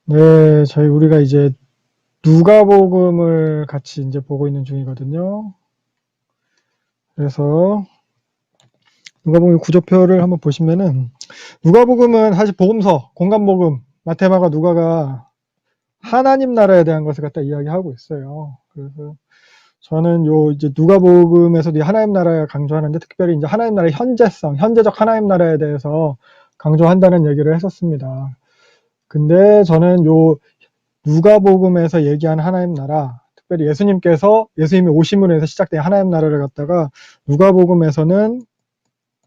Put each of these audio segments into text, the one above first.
네, 우리가 이제 누가복음을 같이 이제 보고 있는 중이거든요. 그래서 누가복음 구조표를 한번 보시면은 누가복음은 사실 복음서, 공간복음, 마태마가 누가가 하나님 나라에 대한 것을 갖다 이야기하고 있어요. 그래서 저는 이제 누가복음에서도 이 하나님 나라를 강조하는데 특별히 이제 하나님 나라의 현재성, 현재적 하나님 나라에 대해서 강조한다는 얘기를 했었습니다. 근데 저는 누가복음에서 얘기하는 하나님 나라, 특별히 예수님이 오심으로 해서 시작된 하나님 나라를 갖다가 누가복음에서는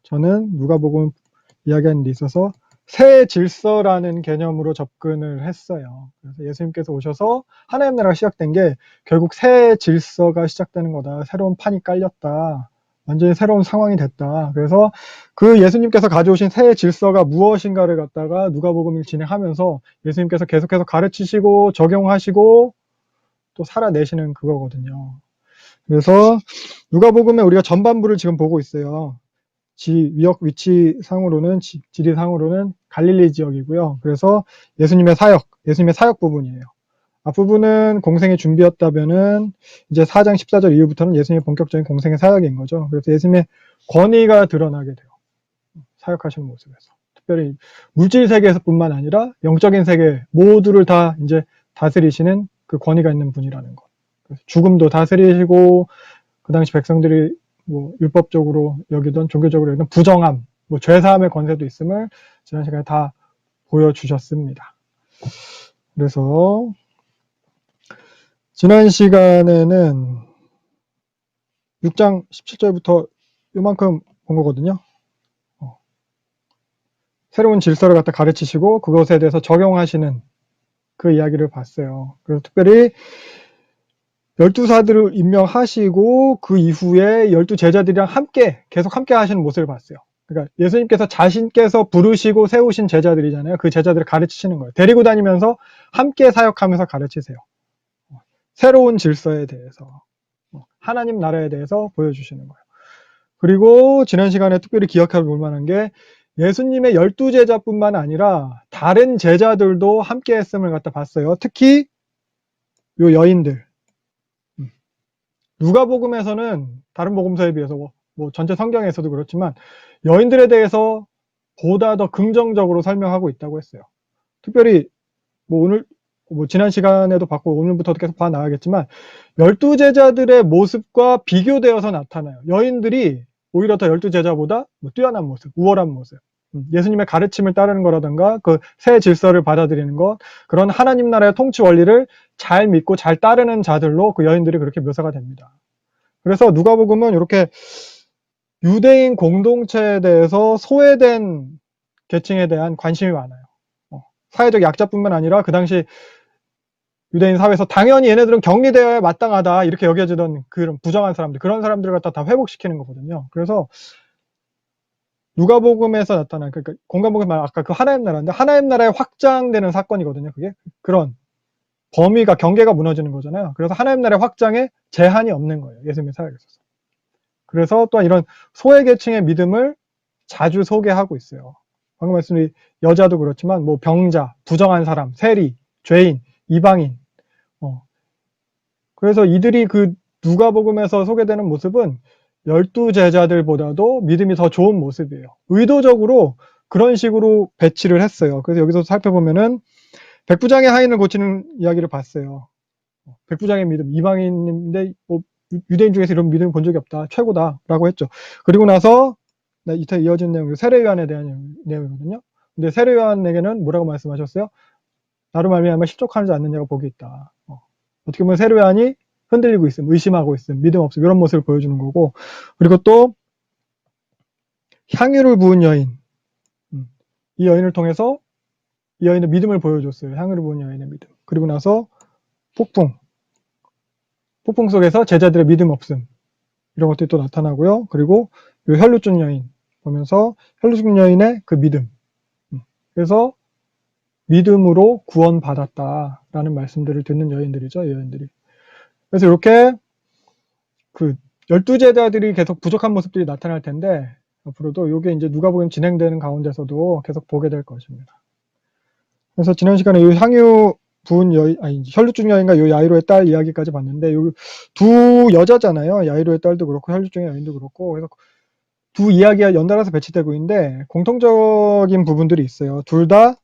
저는 누가복음 이야기하는 데 있어서 새 질서라는 개념으로 접근을 했어요. 그래서 예수님께서 오셔서 하나님 나라가 시작된 게 결국 새 질서가 시작되는 거다. 새로운 판이 깔렸다. 완전히 새로운 상황이 됐다. 그래서 그 예수님께서 가져오신 새 질서가 무엇인가를 갖다가 누가복음을 진행하면서 예수님께서 계속해서 가르치시고 적용하시고 또 살아내시는 그거거든요. 그래서 누가복음에 우리가 전반부를 지금 보고 있어요. 위역 위치상으로는 지리상으로는 갈릴리 지역이고요. 그래서 예수님의 사역 부분이에요. 앞부분은 공생의 준비였다면은 이제 4장 14절 이후부터는 예수님의 본격적인 공생의 사역인 거죠. 그래서 예수님의 권위가 드러나게 돼요. 사역하시는 모습에서. 특별히 물질 세계에서뿐만 아니라 영적인 세계 모두를 다 이제 다스리시는 그 권위가 있는 분이라는 것. 죽음도 다스리시고 그 당시 백성들이 뭐 율법적으로 여기던 종교적으로 여기던 부정함, 뭐 죄사함의 권세도 있음을 지난 시간에 다 보여주셨습니다. 그래서 지난 시간에는 6장 17절부터 요만큼 본 거거든요. 새로운 질서를 갖다 가르치시고 그것에 대해서 적용하시는 그 이야기를 봤어요. 그래서 특별히 12사들을 임명하시고 그 이후에 12제자들이랑 계속 함께 하시는 모습을 봤어요. 그러니까 예수님께서 자신께서 부르시고 세우신 제자들이잖아요. 그 제자들을 가르치시는 거예요. 데리고 다니면서 함께 사역하면서 가르치세요. 새로운 질서에 대해서, 하나님 나라에 대해서 보여주시는 거예요. 그리고 지난 시간에 특별히 기억해 볼 만한 게 예수님의 12제자뿐만 아니라 다른 제자들도 함께 했음을 갖다 봤어요. 특히 요 여인들. 누가복음에서는 다른 복음서에 비해서 뭐 전체 성경에서도 그렇지만 여인들에 대해서 보다 더 긍정적으로 설명하고 있다고 했어요. 특별히 뭐 지난 시간에도 봤고 오늘부터도 계속 봐 나가겠지만 12제자들의 모습과 비교되어서 나타나요. 여인들이 오히려 더 12제자보다 뛰어난 모습, 우월한 모습, 예수님의 가르침을 따르는 거라든가 그 새 질서를 받아들이는 것, 그런 하나님 나라의 통치 원리를 잘 믿고 잘 따르는 자들로 그 여인들이 그렇게 묘사가 됩니다. 그래서 누가복음은 이렇게 유대인 공동체에 대해서 소외된 계층에 대한 관심이 많아요. 사회적 약자뿐만 아니라 그 당시 유대인 사회에서 당연히 얘네들은 격리되어야 마땅하다 이렇게 여겨지던 그런 부정한 사람들, 그런 사람들을 갖다 다 회복시키는 거거든요. 그래서 누가복음에서 나타난, 그러니까 공간복음 말 아까 그 하나님 나라인데 하나님 나라에 확장되는 사건이거든요. 그게 그런 범위가 경계가 무너지는 거잖아요. 그래서 하나님 나라의 확장에 제한이 없는 거예요. 예수님의 사역에 있어서. 그래서 또한 이런 소외계층의 믿음을 자주 소개하고 있어요. 방금 말씀드린 여자도 그렇지만 뭐 병자, 부정한 사람, 세리, 죄인, 이방인. 그래서 이들이 그 누가복음에서 소개되는 모습은 12제자들보다도 믿음이 더 좋은 모습이에요. 의도적으로 그런 식으로 배치를 했어요. 그래서 여기서 살펴보면은 백부장의 하인을 고치는 이야기를 봤어요. 백부장의 믿음, 이방인인데 뭐 유대인 중에서 이런 믿음을 본 적이 없다. 최고다라고 했죠. 그리고 나서 이태 이어진 내용이 세례요한에 대한 내용이거든요. 근데 세례요한에게는 뭐라고 말씀하셨어요? 나로 말미암아 실족하지 않는 자가 복이 있다. 어떻게 보면 세례요한이 흔들리고 있음, 의심하고 있음, 믿음 없음 이런 모습을 보여주는 거고, 그리고 또 향유를 부은 여인, 이 여인을 통해서 이 여인의 믿음을 보여줬어요. 향유를 부은 여인의 믿음. 그리고 나서 폭풍 속에서 제자들의 믿음 없음 이런 것들이 또 나타나고요. 그리고 혈루증 여인 보면서 혈루증 여인의 그 믿음. 그래서 믿음으로 구원받았다라는 말씀들을 듣는 여인들이죠. 이 여인들이. 그래서 이렇게 그 12제자들이 계속 부족한 모습들이 나타날 텐데 앞으로도 이게 이제 누가복음 진행되는 가운데서도 계속 보게 될 것입니다. 그래서 지난 시간에 이 향유 부은 혈류증 여인과 요 야이로의 딸 이야기까지 봤는데, 요 두 여자잖아요. 야이로의 딸도 그렇고 혈류증 여인도 그렇고. 그래서 두 이야기가 연달아서 배치되고 있는데 공통적인 부분들이 있어요. 둘 다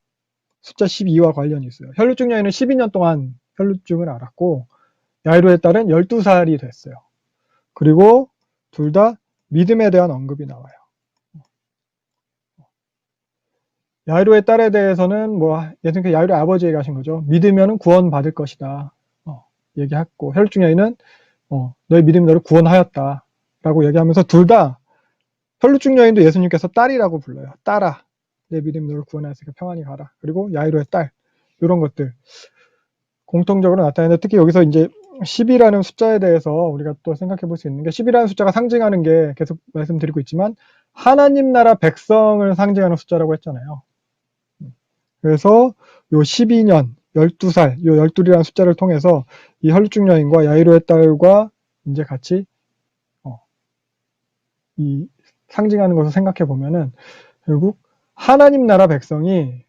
숫자 12와 관련이 있어요. 혈류증 여인은 12년 동안 혈류증을 앓았고, 야이로의 딸은 12살이 됐어요. 그리고 둘 다 믿음에 대한 언급이 나와요. 야이로의 딸에 대해서는 뭐 예수님께서 야이로의 아버지에게 하신 거죠. 믿으면 구원 받을 것이다. 얘기했고, 혈류증 여인은 너의 믿음이 너를 구원하였다 라고 얘기하면서, 둘 다 혈류증 여인도 예수님께서 딸이라고 불러요. 딸아, 내 믿음이 너를 구원하였으니까 평안히 가라. 그리고 야이로의 딸, 이런 것들 공통적으로 나타나는데, 특히 여기서 이제 10이라는 숫자에 대해서 우리가 또 생각해 볼 수 있는 게, 10이라는 숫자가 상징하는 게 계속 말씀드리고 있지만 하나님 나라 백성을 상징하는 숫자라고 했잖아요. 그래서 요 12년, 12살, 요 12이라는 숫자를 통해서 이 혈류증 여인과 야이로의 딸과 이제 같이 이 상징하는 것을 생각해 보면은, 결국 하나님 나라 백성이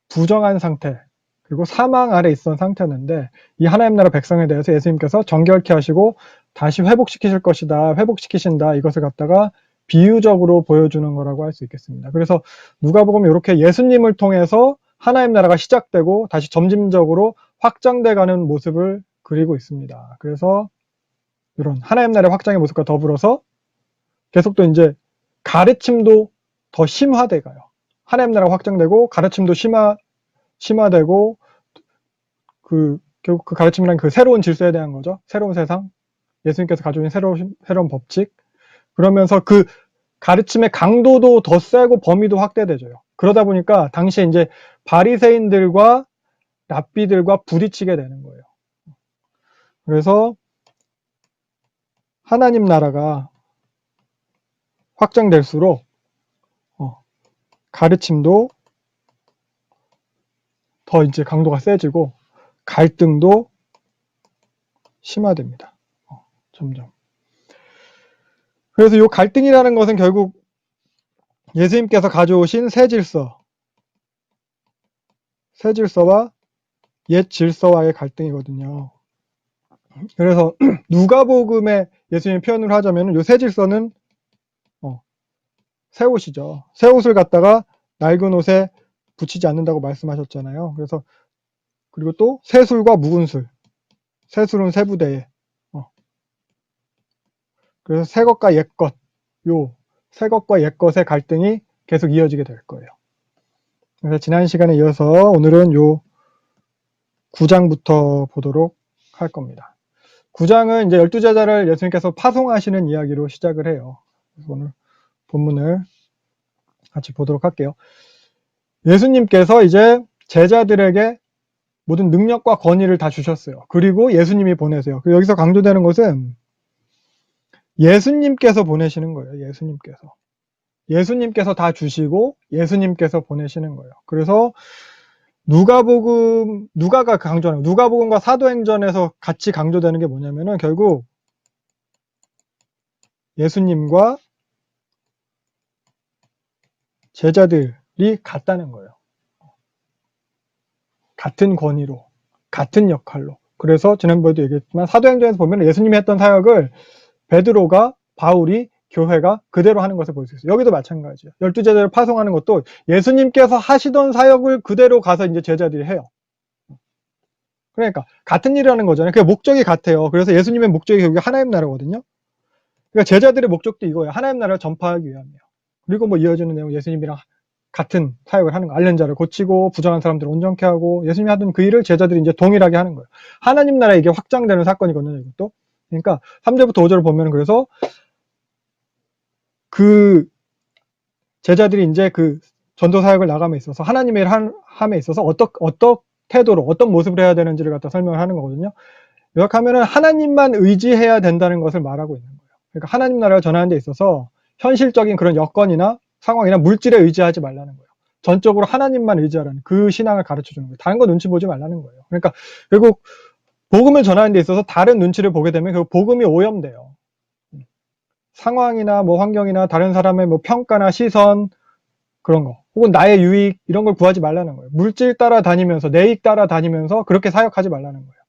부정한 상태, 그리고 사망 아래 있었던 상태였는데, 이 하나님 나라 백성에 대해서 예수님께서 정결케 하시고 다시 회복시키실 것이다, 회복시키신다, 이것을 갖다가 비유적으로 보여주는 거라고 할 수 있겠습니다. 그래서 누가복음은 이렇게 예수님을 통해서 하나님 나라가 시작되고 다시 점진적으로 확장돼 가는 모습을 그리고 있습니다. 그래서 이런 하나님 나라의 확장의 모습과 더불어서 계속 또 이제 가르침도 더 심화돼 가요. 하나님 나라가 확장되고 가르침도 심화되고, 결국 그 가르침이란 그 새로운 질서에 대한 거죠. 새로운 세상, 예수님께서 가져오신 새로운 법칙. 그러면서 그 가르침의 강도도 더 세고 범위도 확대되죠. 그러다 보니까 당시에 이제 바리새인들과 랍비들과 부딪히게 되는 거예요. 그래서 하나님 나라가 확장될수록 가르침도 더 이제 강도가 세지고 갈등도 심화됩니다. 점점. 그래서 이 갈등이라는 것은 결국 예수님께서 가져오신 새 질서와 옛 질서와의 갈등이거든요. 그래서 누가복음에 예수님 표현을 하자면 이 새 질서는 새 옷이죠. 새 옷을 갖다가 낡은 옷에 붙이지 않는다고 말씀하셨잖아요. 그래서 그리고 또 새술과 묵은 술, 새술은 새 부대에, 그래서 새 것과 옛 것, 새 것과 옛 것의 갈등이 계속 이어지게 될 거예요. 그래서 지난 시간에 이어서 오늘은 요 9장부터 보도록 할 겁니다. 9장은 이제 12제자를 예수님께서 파송하시는 이야기로 시작을 해요. 그래서 오늘 본문을 같이 보도록 할게요. 예수님께서 이제 제자들에게 모든 능력과 권위를 다 주셨어요. 그리고 예수님이 보내세요. 여기서 강조되는 것은 예수님께서 보내시는 거예요. 예수님께서 다 주시고 예수님께서 보내시는 거예요. 그래서 누가가 강조하는, 누가복음과 사도행전에서 같이 강조되는 게 뭐냐면은 결국 예수님과 제자들이 같다는 거예요. 같은 권위로, 같은 역할로. 그래서 지난번에도 얘기했지만 사도행전에서 보면 예수님이 했던 사역을 베드로가, 바울이, 교회가 그대로 하는 것을 볼 수 있어요. 여기도 마찬가지예요. 12제자를 파송하는 것도 예수님께서 하시던 사역을 그대로 가서 이제 제자들이 해요. 그러니까 같은 일을 하는 거잖아요. 그 목적이 같아요. 그래서 예수님의 목적이 결국 하나님 나라거든요. 그러니까 제자들의 목적도 이거예요. 하나님 나라를 전파하기 위함이에요. 그리고 뭐 이어지는 내용, 예수님이랑 같은 사역을 하는 거, 앓는 자를 고치고 부정한 사람들을 온전케 하고, 예수님이 하던 그 일을 제자들이 이제 동일하게 하는 거예요. 하나님 나라에 이게 확장되는 사건이거든요, 이것도. 그러니까 3절부터 5절을 보면, 그래서 그 제자들이 이제 그 전도 사역을 나감에 있어서 하나님의 함에 있어서 어떤 태도로, 어떤 모습을 해야 되는지를 갖다 설명을 하는 거거든요. 요약하면은 하나님만 의지해야 된다는 것을 말하고 있는 거예요. 그러니까 하나님 나라를 전하는 데 있어서 현실적인 그런 여건이나 상황이나 물질에 의지하지 말라는 거예요. 전적으로 하나님만 의지하라는 그 신앙을 가르쳐 주는 거예요. 다른 거 눈치 보지 말라는 거예요. 그러니까 결국 복음을 전하는 데 있어서 다른 눈치를 보게 되면 결국 복음이 오염돼요. 상황이나 뭐 환경이나 다른 사람의 뭐 평가나 시선, 그런 거. 혹은 나의 유익 이런 걸 구하지 말라는 거예요. 물질 따라다니면서 내 이익 따라다니면서 그렇게 사역하지 말라는 거예요.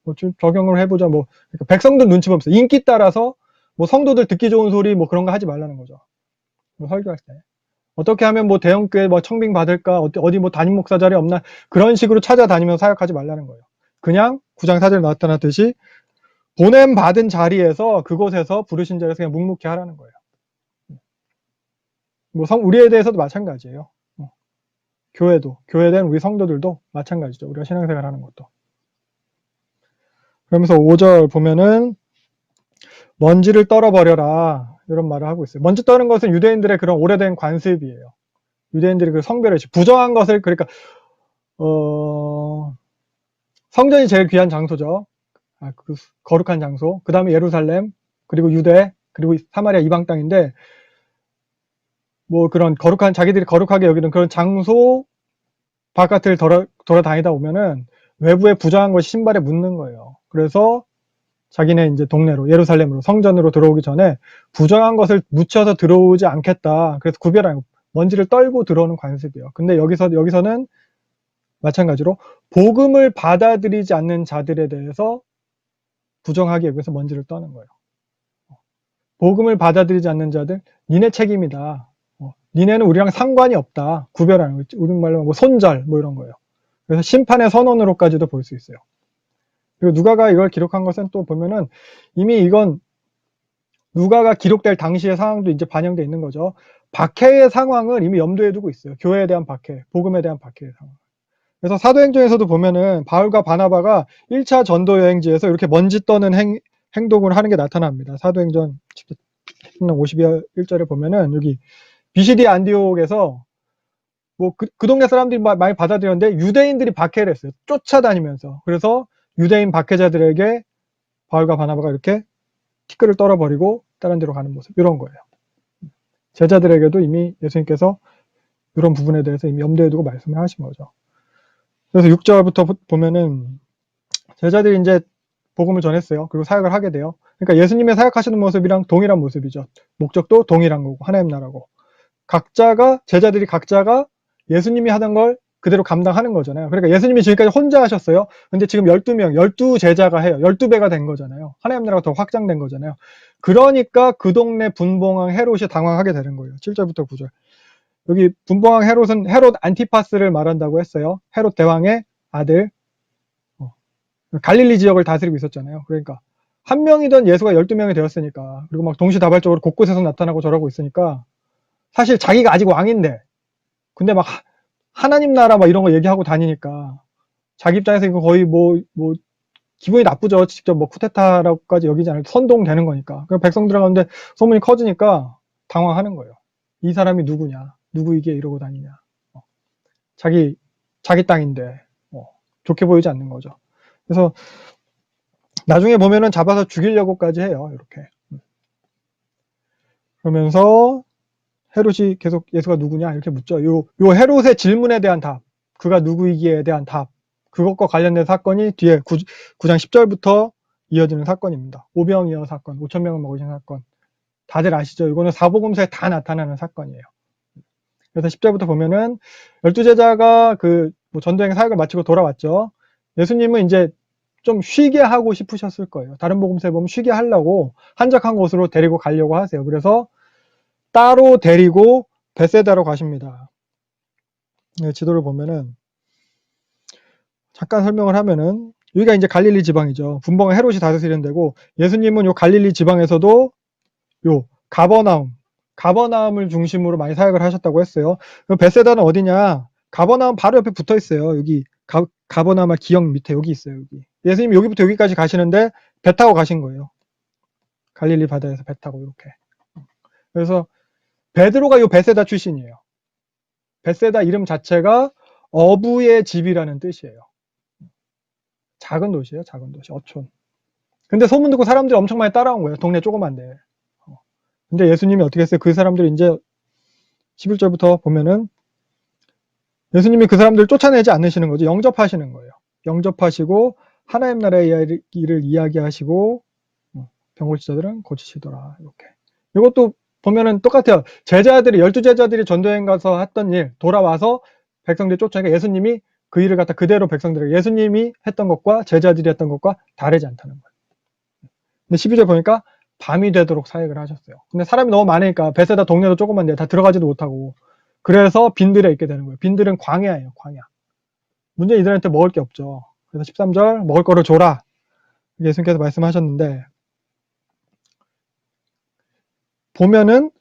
뭐 좀 적용을 해보자. 뭐 그러니까 백성들 눈치 보면서 인기 따라서 뭐 성도들 듣기 좋은 소리 뭐 그런 거 하지 말라는 거죠. 뭐 설교할 때. 어떻게 하면 뭐 대형교회 뭐 청빙 받을까? 어디 뭐 담임 목사 자리 없나? 그런 식으로 찾아다니면서 사역하지 말라는 거예요. 그냥 9장 4절에 나타났듯이 보냄 받은 자리에서 그곳에서 부르신 자리에서 그냥 묵묵히 하라는 거예요. 뭐 우리에 대해서도 마찬가지예요. 교회된 우리 성도들도 마찬가지죠. 우리가 신앙생활 하는 것도. 그러면서 5절 보면은 먼지를 떨어버려라 이런 말을 하고 있어요. 먼지 떠는 것은 유대인들의 그런 오래된 관습이에요. 유대인들이 그 성별을 부정한 것을 그러니까 성전이 제일 귀한 장소죠. 그 거룩한 장소. 그 다음에 예루살렘, 그리고 유대, 그리고 사마리아 이방 땅인데 뭐 그런 거룩한 자기들이 거룩하게 여기는 그런 장소 바깥을 돌아다니다 보면은 외부에 부정한 것이 신발에 묻는 거예요. 그래서 자기네 이제 동네로 예루살렘으로 성전으로 들어오기 전에 부정한 것을 묻혀서 들어오지 않겠다. 그래서 구별하는 먼지를 떨고 들어오는 관습이에요. 근데 여기서는 마찬가지로 복음을 받아들이지 않는 자들에 대해서 부정하기 위해서 먼지를 떠는 거예요. 복음을 받아들이지 않는 자들, 니네 책임이다. 니네는 우리랑 상관이 없다. 구별하는 거죠. 우리말로 뭐 손절 뭐 이런 거예요. 그래서 심판의 선언으로까지도 볼 수 있어요. 그리고 누가가 이걸 기록한 것은 또 보면은 이미 이건 누가가 기록될 당시의 상황도 이제 반영되어 있는 거죠. 박해의 상황을 이미 염두에 두고 있어요. 교회에 대한 박해, 복음에 대한 박해의 상황. 그래서 사도행전에서도 보면은 바울과 바나바가 1차 전도 여행지에서 이렇게 먼지 떠는 행동을 하는 게 나타납니다. 사도행전 51절에 보면은 여기 비시디 안디옥에서 뭐 그 동네 사람들이 많이 받아들였는데 유대인들이 박해를 했어요. 쫓아다니면서. 그래서 유대인 박해자들에게 바울과 바나바가 이렇게 티끌을 떨어버리고 다른 데로 가는 모습. 이런 거예요. 제자들에게도 이미 예수님께서 이런 부분에 대해서 이미 염두에 두고 말씀을 하신 거죠. 그래서 6절부터 보면은 제자들이 이제 복음을 전했어요. 그리고 사역을 하게 돼요. 그러니까 예수님의 사역하시는 모습이랑 동일한 모습이죠. 목적도 동일한 거고 하나님 나라고. 제자들이 각자가 예수님이 하던 걸 그대로 감당하는 거잖아요. 그러니까 예수님이 지금까지 혼자 하셨어요. 근데 지금 12명, 12제자가 해요. 12배가 된 거잖아요. 하나님 나라가 더 확장된 거잖아요. 그러니까 그 동네 분봉왕 헤롯이 당황하게 되는 거예요. 7절부터 9절. 여기 분봉왕 헤롯은 헤롯 안티파스를 말한다고 했어요. 헤롯 대왕의 아들. 갈릴리 지역을 다스리고 있었잖아요. 그러니까 한 명이던 예수가 12명이 되었으니까, 그리고 막 동시다발적으로 곳곳에서 나타나고 저러고 있으니까 사실 자기가 아직 왕인데, 근데 막 하나님 나라 막 이런 거 얘기하고 다니니까 자기 입장에서 이거 거의 뭐 기분이 나쁘죠. 직접 뭐 쿠데타라고까지 여기지 않을 선동되는 거니까. 그럼 백성들 가운데 소문이 커지니까 당황하는 거예요. 이 사람이 누구냐? 누구이게 이러고 다니냐? 자기 땅인데 좋게 보이지 않는 거죠. 그래서 나중에 보면은 잡아서 죽이려고까지 해요. 이렇게. 그러면서 헤롯이 계속 예수가 누구냐 이렇게 묻죠. 요 헤롯의 질문에 대한 답, 그가 누구이기에 대한 답, 그것과 관련된 사건이 뒤에 9장 10절부터 이어지는 사건입니다. 오병이어 사건, 5,000명을 먹으신 사건. 다들 아시죠? 이거는 사복음서에 다 나타나는 사건이에요. 그래서 10절부터 보면은 12제자가 뭐 전도행 사역을 마치고 돌아왔죠. 예수님은 이제 좀 쉬게 하고 싶으셨을 거예요. 다른 복음서에 보면 쉬게 하려고 한적한 곳으로 데리고 가려고 하세요. 그래서 따로 데리고 베세다로 가십니다. 지도를 보면은 잠깐 설명을 하면은 여기가 이제 갈릴리 지방이죠. 분봉은 헤롯이 다스리는 데고 예수님은 요 갈릴리 지방에서도 요 가버나움을 중심으로 많이 사역을 하셨다고 했어요. 베세다는 어디냐? 가버나움 바로 옆에 붙어 있어요. 여기 가버나움 기역 밑에 여기 있어요. 여기. 예수님 여기부터 여기까지 가시는데 배 타고 가신 거예요. 갈릴리 바다에서 배 타고 이렇게. 그래서 베드로가 요 베세다 출신이에요. 베세다 이름 자체가 어부의 집이라는 뜻이에요. 작은 도시예요. 작은 도시. 어촌. 근데 소문 듣고 사람들이 엄청 많이 따라온 거예요. 동네 조그만데. 근데 예수님이 어떻게 했어요? 그 사람들이 이제 11절부터 보면은 예수님이 그 사람들을 쫓아내지 않으시는 거죠. 영접하시는 거예요. 영접하시고 하나님 나라의 일을 이야기하시고 병고치자들은 고치시더라. 이렇게. 이것도 보면은 똑같아요. 제자들이, 12제자들이 전도여행 가서 했던 일, 돌아와서 백성들이 쫓아니까 예수님이 그 일을 갖다 그대로 백성들에게, 예수님이 했던 것과 제자들이 했던 것과 다르지 않다는 거예요. 근데 12절 보니까 밤이 되도록 사역을 하셨어요. 근데 사람이 너무 많으니까 베세다 동네도 조그만데 다 들어가지도 못하고, 그래서 빈들에 있게 되는 거예요. 빈들은 광야예요, 광야. 문제 이들한테 먹을 게 없죠. 그래서 13절 먹을 거를 줘라. 예수님께서 말씀하셨는데, 보면은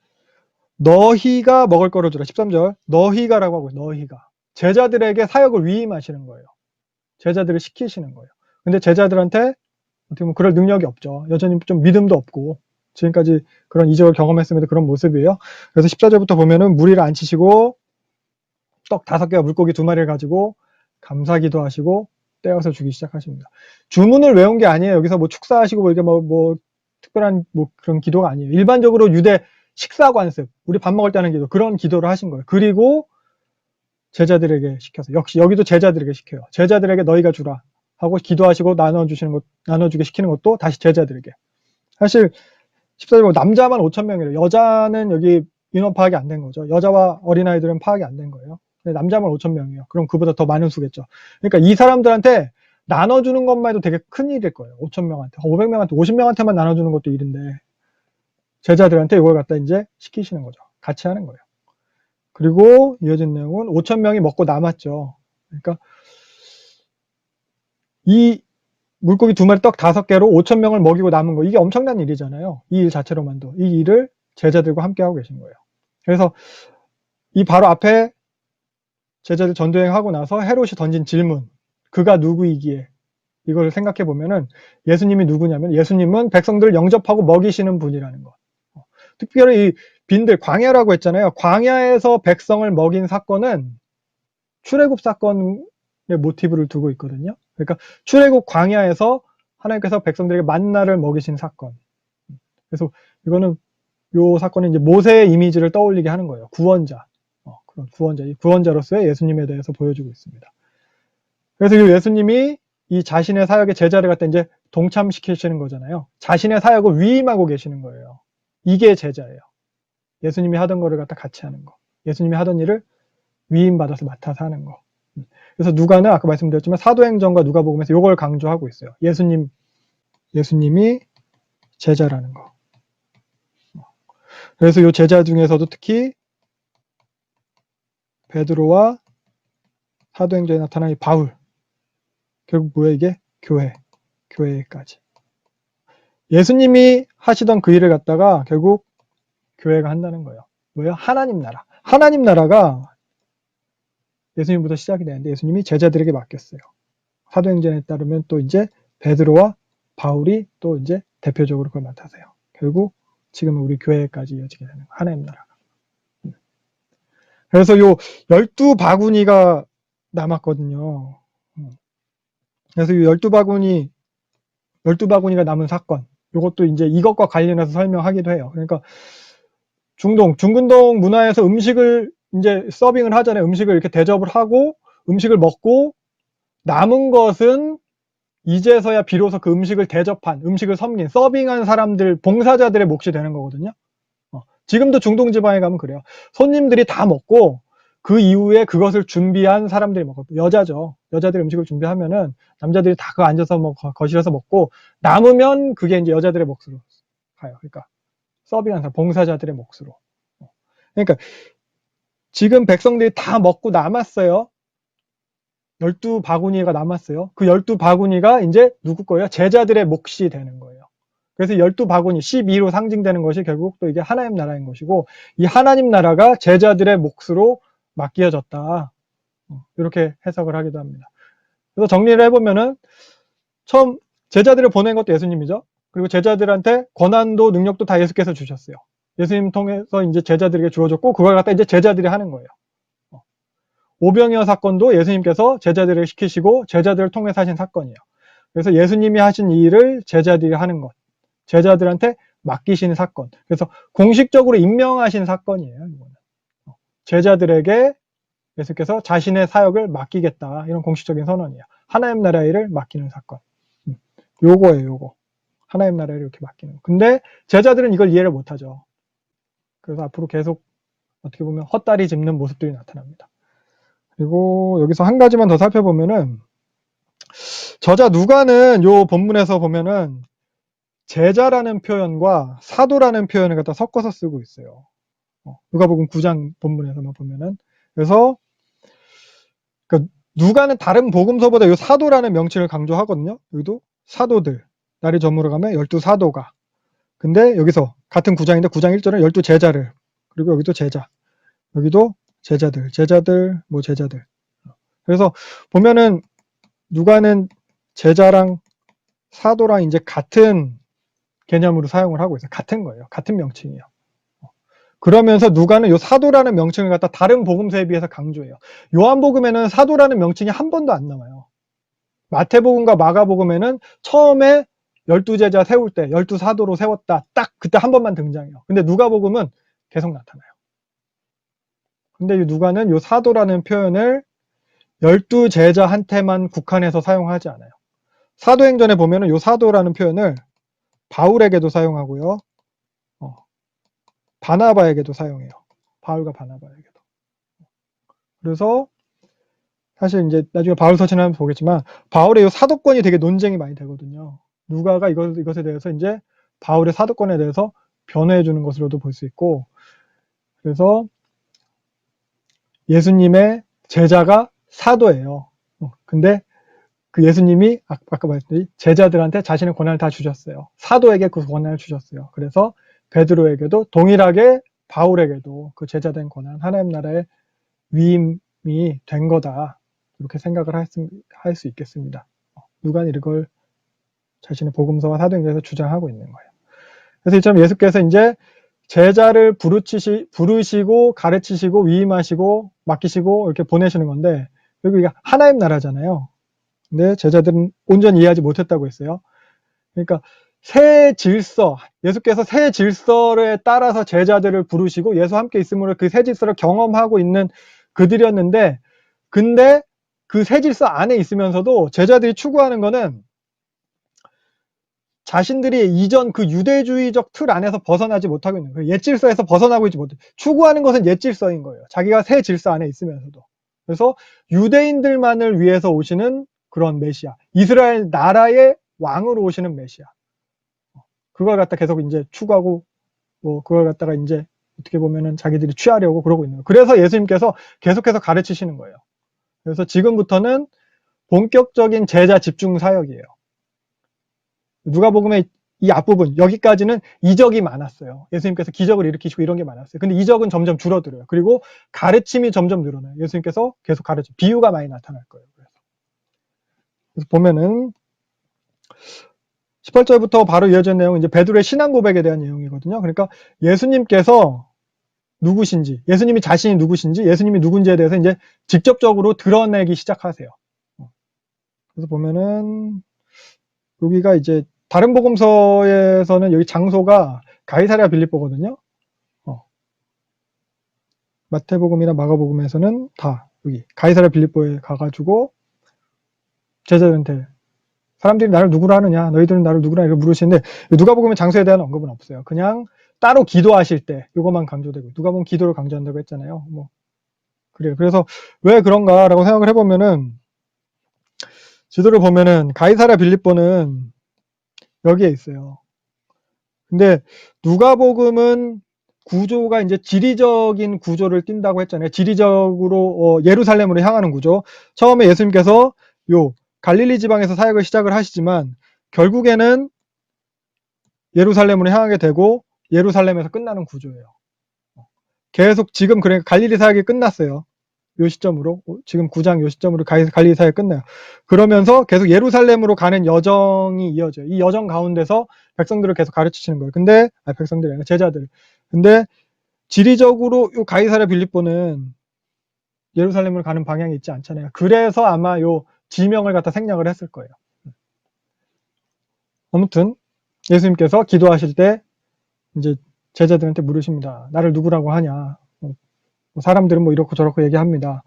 너희가 먹을 거를 주라. 13절 너희가라고 하고, 너희가 제자들에게 사역을 위임하시는 거예요. 제자들을 시키시는 거예요. 근데 제자들한테 어떻게 보면 그럴 능력이 없죠. 여전히 좀 믿음도 없고, 지금까지 그런 이적을 경험했음에도 그런 모습이에요. 그래서 14절부터 보면은 무리를 앉히시고 떡 5개와 물고기 2마리를 가지고 감사기도 하시고 떼어서 주기 시작하십니다. 주문을 외운 게 아니에요. 여기서 뭐 축사하시고 뭐 이게 뭐 특별한 뭐 그런 기도가 아니에요. 일반적으로 유대 식사 관습, 우리 밥 먹을 때 하는 기도, 그런 기도를 하신 거예요. 그리고 제자들에게 시켜서, 역시 여기도 제자들에게 시켜요. 제자들에게 너희가 주라 하고 기도하시고 나눠주게 시키는 것도 다시 제자들에게. 사실 14절 남자만 5,000명이래요. 여자는 여기 인원 파악이 안 된 거죠. 여자와 어린아이들은 파악이 안 된 거예요. 근데 남자만 5,000명이에요. 그럼 그보다 더 많은 수겠죠. 그러니까 이 사람들한테 나눠주는 것만 해도 되게 큰 일일 거예요. 5,000명한테, 500명한테, 50명한테만 나눠주는 것도 일인데, 제자들한테 이걸 갖다 이제 시키시는 거죠. 같이 하는 거예요. 그리고 이어진 내용은 5,000명이 먹고 남았죠. 그러니까 이 물고기 2마리 떡 5개로 5,000명을 먹이고 남은 거, 이게 엄청난 일이잖아요. 이 일 자체로만도. 이 일을 제자들과 함께 하고 계신 거예요. 그래서 이 바로 앞에 제자들 전도여행하고 나서 헤롯이 던진 질문, 그가 누구이기에, 이걸 생각해 보면은 예수님이 누구냐면, 예수님은 백성들을 영접하고 먹이시는 분이라는 것. 특별히 이 빈들, 광야라고 했잖아요. 광야에서 백성을 먹인 사건은 출애굽 사건의 모티브를 두고 있거든요. 그러니까 출애굽 광야에서 하나님께서 백성들에게 만나를 먹이신 사건. 그래서 이거는, 요 사건은 이제 모세의 이미지를 떠올리게 하는 거예요. 구원자. 그런 구원자, 이 구원자로서의 예수님에 대해서 보여주고 있습니다. 그래서 이 예수님이 이 자신의 사역의 제자를 갖다 이제 동참시키시는 거잖아요. 자신의 사역을 위임하고 계시는 거예요. 이게 제자예요. 예수님이 하던 거를 갖다 같이 하는 거. 예수님이 하던 일을 위임받아서 맡아서 하는 거. 그래서 누가는 아까 말씀드렸지만 사도행전과 누가복음에서 이걸 강조하고 있어요. 예수님이 제자라는 거. 그래서 이 제자 중에서도 특히 베드로와 사도행전에 나타난 이 바울, 결국 뭐야 이게? 교회까지. 예수님이 하시던 그 일을 갖다가 결국 교회가 한다는 거예요. 뭐예요? 하나님 나라. 하나님 나라가 예수님부터 시작이 되는데 예수님이 제자들에게 맡겼어요. 사도행전에 따르면 또 이제 베드로와 바울이 또 이제 대표적으로 그걸 맡아서요. 결국 지금은 우리 교회까지 이어지게 되는 거예요. 하나님 나라가. 그래서 요 12바구니가 남았거든요. 그래서 이 12바구니가 남은 사건, 이것도 이제 이것과 관련해서 설명하기도 해요. 그러니까 중근동 문화에서 음식을 이제 서빙을 하잖아요. 음식을 이렇게 대접을 하고 음식을 먹고 남은 것은 이제서야 비로소 그 음식을 대접한, 음식을 섬긴, 서빙한 사람들, 봉사자들의 몫이 되는 거거든요. 지금도 중동 지방에 가면 그래요. 손님들이 다 먹고 그 이후에 그것을 준비한 사람들이 먹어요. 여자죠. 여자들이 음식을 준비하면은 남자들이 다 그 앉아서 거실에서 먹고 남으면 그게 이제 여자들의 몫으로 가요. 그러니까 서빙한 사람, 봉사자들의 몫으로. 그러니까 지금 백성들이 다 먹고 남았어요. 12바구니가 남았어요. 그 12바구니가 이제 누구 거예요? 제자들의 몫이 되는 거예요. 그래서 12바구니, 12로 상징되는 것이 결국 또 이게 하나님 나라인 것이고, 이 하나님 나라가 제자들의 몫으로 맡겨졌다. 이렇게 해석을 하기도 합니다. 그래서 정리를 해보면은, 처음 제자들을 보낸 것도 예수님이죠. 그리고 제자들한테 권한도 능력도 다 예수께서 주셨어요. 예수님 통해서 이제 제자들에게 주어졌고, 그걸 갖다 이제 제자들이 하는 거예요. 오병이어 사건도 예수님께서 제자들에게 시키시고 제자들을 통해서 하신 사건이에요. 그래서 예수님이 하신 이 일을 제자들이 하는 것, 제자들한테 맡기신 사건. 그래서 공식적으로 임명하신 사건이에요. 이거는. 제자들에게 예수께서 자신의 사역을 맡기겠다. 이런 공식적인 선언이에요. 하나님 나라의 일을 맡기는 사건. 요거예요, 요거. 하나님 나라를 이렇게 맡기는. 근데 제자들은 이걸 이해를 못하죠. 그래서 앞으로 계속 어떻게 보면 헛다리 짚는 모습들이 나타납니다. 그리고 여기서 한 가지만 더 살펴보면은 저자 누가는 요 본문에서 보면은 제자라는 표현과 사도라는 표현을 갖다 섞어서 쓰고 있어요. 누가복음 9장 본문에서만 보면은. 그래서 그러니까 누가는 다른 복음서보다 요 사도라는 명칭을 강조하거든요. 여기도 사도들, 날이 저물어 가면 12사도가. 근데 여기서 같은 9장인데 9장 1절은 12제자를, 그리고 여기도 제자, 여기도 제자들, 뭐 제자들. 그래서 보면은 누가는 제자랑 사도랑 이제 같은 개념으로 사용을 하고 있어요. 같은 거예요. 같은 명칭이에요. 그러면서 누가는 요 사도라는 명칭을 갖다 다른 복음서에 비해서 강조해요. 요한복음에는 사도라는 명칭이 한 번도 안 나와요. 마태복음과 마가복음에는 처음에 12제자 세울 때 12사도로 세웠다. 딱 그때 한 번만 등장해요. 근데 누가복음은 계속 나타나요. 근데 이 누가는 요 사도라는 표현을 12제자한테만 국한해서 사용하지 않아요. 사도행전에 보면은 요 사도라는 표현을 바울에게도 사용하고요. 바나바에게도 사용해요. 바울과 바나바에게도. 그래서 사실 이제 나중에 바울 서신을 하면 보겠지만 바울의 이 사도권이 되게 논쟁이 많이 되거든요. 누가가 이것에 대해서 이제 바울의 사도권에 대해서 변호해 주는 것으로도 볼 수 있고, 그래서 예수님의 제자가 사도예요. 근데 그 예수님이 아까 말했듯이 제자들한테 자신의 권한을 다 주셨어요. 사도에게 그 권한을 주셨어요. 그래서 베드로에게도 동일하게 바울에게도 그 제자된 권한, 하나님 나라의 위임이 된 거다. 이렇게 생각을 할 수 있겠습니다. 누가 이걸 자신의 복음서와 사도행전에서 주장하고 있는 거예요. 그래서 이처럼 예수께서 이제 제자를 부르시고 가르치시고 위임하시고 맡기시고 이렇게 보내시는 건데, 여기가 하나님 나라잖아요. 근데 제자들은 온전히 이해하지 못했다고 했어요. 그러니까 새 질서, 예수께서 새 질서에 따라서 제자들을 부르시고 예수와 함께 있음으로 그 새 질서를 경험하고 있는 그들이었는데, 근데 그 새 질서 안에 있으면서도 제자들이 추구하는 거는 자신들이 이전 그 유대주의적 틀 안에서 벗어나지 못하고 있는 거예요. 옛 질서에서 벗어나고 있지 못해. 추구하는 것은 옛 질서인 거예요. 자기가 새 질서 안에 있으면서도. 그래서 유대인들만을 위해서 오시는 그런 메시아, 이스라엘 나라의 왕으로 오시는 메시아, 그걸 갖다 계속 이제 추구하고, 뭐 그걸 갖다가 이제 어떻게 보면은 자기들이 취하려고 그러고 있는 거예요. 그래서 예수님께서 계속해서 가르치시는 거예요. 그래서 지금부터는 본격적인 제자 집중 사역이에요. 누가복음의 이 앞부분, 여기까지는 이적이 많았어요. 예수님께서 기적을 일으키시고 이런 게 많았어요. 근데 이적은 점점 줄어들어요. 그리고 가르침이 점점 늘어나요. 예수님께서 계속 비유가 많이 나타날 거예요. 그래서 보면은 18절부터 바로 이어진 내용은 이제 베드로의 신앙 고백에 대한 내용이거든요. 그러니까 예수님께서 누구신지, 예수님이 자신이 누구신지, 예수님이 누군지에 대해서 이제 직접적으로 드러내기 시작하세요. 그래서 보면은 여기가 이제 다른 복음서에서는 여기 장소가 가이사랴 빌립보거든요. 마태복음이나 마가복음에서는 다 여기 가이사랴 빌립보에 가가지고 제자들한테 사람들이 나를 누구라 하느냐, 너희들은 나를 누구라 이렇게 물으시는데, 누가복음의 장소에 대한 언급은 없어요. 그냥 따로 기도하실 때 이것만 강조되고, 누가복음 기도를 강조한다고 했잖아요. 뭐 그래요. 그래서 왜 그런가라고 생각을 해보면은, 지도를 보면은 가이사랴 빌립보는 여기에 있어요. 근데 누가복음은 구조가 이제 지리적인 구조를 띈다고 했잖아요. 지리적으로 예루살렘으로 향하는 구조. 처음에 예수님께서 요 갈릴리 지방에서 사역을 시작을 하시지만 결국에는 예루살렘으로 향하게 되고 예루살렘에서 끝나는 구조예요. 계속 지금 그러니까 갈릴리 사역이 끝났어요. 요 시점으로 지금 9장 요 시점으로 갈릴리 사역이 끝나요. 그러면서 계속 예루살렘으로 가는 여정이 이어져요. 이 여정 가운데서 백성들을 계속 가르치시는 거예요. 근데 백성들이 아니라 제자들. 근데 지리적으로 요 가이사랴 빌립보는 예루살렘으로 가는 방향이 있지 않잖아요. 그래서 아마 요 지명을 갖다 생략을 했을 거예요. 아무튼 예수님께서 기도하실 때 이제 제자들한테 물으십니다. 나를 누구라고 하냐? 사람들은 뭐 이렇고 저렇고 얘기합니다.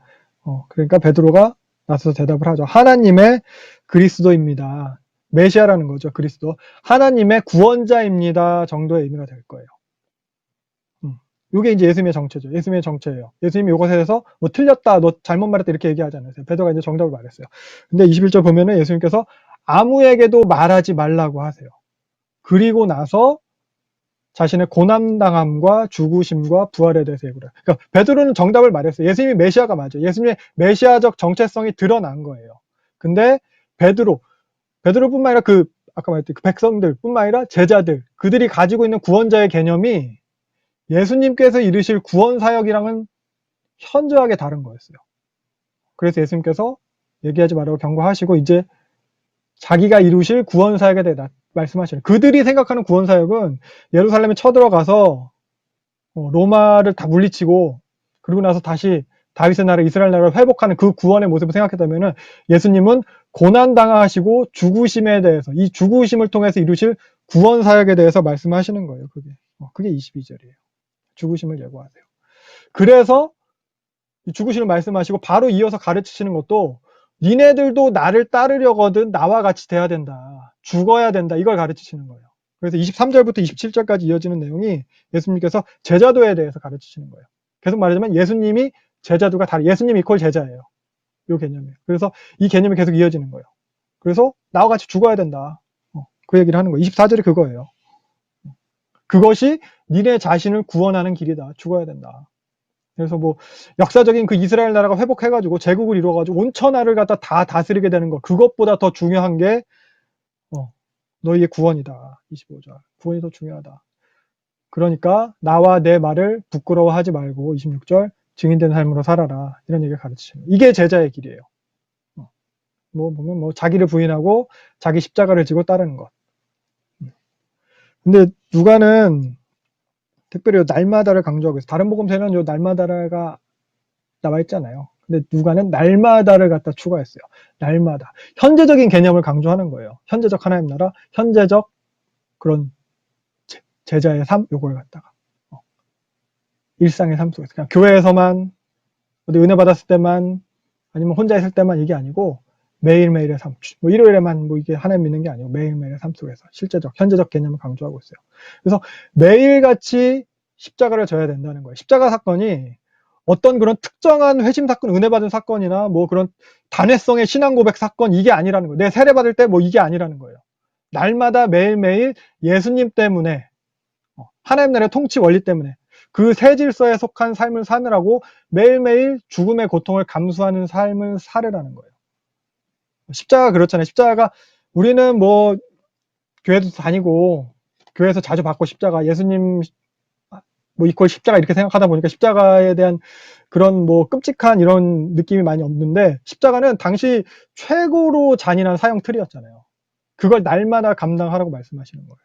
그러니까 베드로가 나서서 대답을 하죠. 하나님의 그리스도입니다. 메시아라는 거죠. 그리스도. 하나님의 구원자입니다 정도의 의미가 될 거예요. 요게 이제 예수님의 정체죠. 예수님의 정체예요. 예수님이 요것에 대해서 뭐 틀렸다, 너 잘못 말했다 이렇게 얘기하지 않았어요. 베드로가 이제 정답을 말했어요. 근데 21절 보면은 예수님께서 아무에게도 말하지 말라고 하세요. 그리고 나서 자신의 고난당함과 죽으심과 부활에 대해서 얘기를 해요. 그러니까 베드로는 정답을 말했어요. 예수님이 메시아가 맞아요. 예수님의 메시아적 정체성이 드러난 거예요. 근데 베드로뿐만 아니라 아까 말했듯이 그 백성들뿐만 아니라 제자들, 그들이 가지고 있는 구원자의 개념이 예수님께서 이루실 구원 사역이랑은 현저하게 다른 거였어요. 그래서 예수님께서 얘기하지 말라고 경고하시고 이제 자기가 이루실 구원 사역에 대해 말씀하시는. 그들이 생각하는 구원 사역은 예루살렘에 쳐들어가서 로마를 다 물리치고 그리고 나서 다시 다윗의 나라, 이스라엘 나라를 회복하는 그 구원의 모습을 생각했다면은 예수님은 고난 당하시고 죽으심에 대해서, 이 죽으심을 통해서 이루실 구원 사역에 대해서 말씀하시는 거예요. 그게 22절이에요. 죽으심을 예고하세요. 그래서 죽으심을 말씀하시고 바로 이어서 가르치시는 것도 니네들도 나를 따르려거든 나와 같이 돼야 된다. 죽어야 된다. 이걸 가르치시는 거예요. 그래서 23절부터 27절까지 이어지는 내용이 예수님께서 제자도에 대해서 가르치시는 거예요. 계속 말하자면 예수님이 제자도가 예수님 이퀄 제자예요. 이 개념이에요. 그래서 이 개념이 계속 이어지는 거예요. 그래서 나와 같이 죽어야 된다. 그 얘기를 하는 거예요. 24절이 그거예요. 그것이 니네 자신을 구원하는 길이다. 죽어야 된다. 그래서 뭐 역사적인 그 이스라엘 나라가 회복해가지고 제국을 이루어가지고 온 천하를 갖다 다 다스리게 되는 거, 그것보다 더 중요한 게 너희의 구원이다. 25절. 구원이 더 중요하다. 그러니까 나와 내 말을 부끄러워하지 말고 26절 증인된 삶으로 살아라. 이런 얘기를 가르치시는 거예요. 이게 제자의 길이에요. 보면 자기를 부인하고 자기 십자가를 지고 따르는 것. 근데 누가는 특별히 날마다를 강조하고 있어요. 다른 복음서에는 요 날마다가 나와 있잖아요. 근데 누가는 날마다를 갖다 추가했어요. 날마다. 현재적인 개념을 강조하는 거예요. 현재적 하나님 나라, 현재적 그런 제자의 삶, 요걸 갖다가. 일상의 삶 속에서. 그냥 교회에서만, 어디 은혜 받았을 때만, 아니면 혼자 있을 때만 이게 아니고, 매일매일의 삶. 일요일에만 이게 하나님 믿는 게 아니고, 매일매일의 삶 속에서 실제적, 현재적 개념을 강조하고 있어요. 그래서 매일같이 십자가를 져야 된다는 거예요. 십자가 사건이 어떤 그런 특정한 회심 사건, 은혜 받은 사건이나 그런 단회성의 신앙 고백 사건, 이게 아니라는 거예요. 내 세례 받을 때 이게 아니라는 거예요. 날마다 매일매일 예수님 때문에, 하나님 나라의 통치 원리 때문에 그 새 질서에 속한 삶을 사느라고 매일매일 죽음의 고통을 감수하는 삶을 살으라는 거예요. 십자가 그렇잖아요. 십자가가 우리는 교회도 다니고 교회에서 자주 받고 십자가 예수님 이퀄 십자가 이렇게 생각하다 보니까 십자가에 대한 그런 끔찍한 이런 느낌이 많이 없는데, 십자가는 당시 최고로 잔인한 사형 틀이었잖아요. 그걸 날마다 감당하라고 말씀하시는 거예요.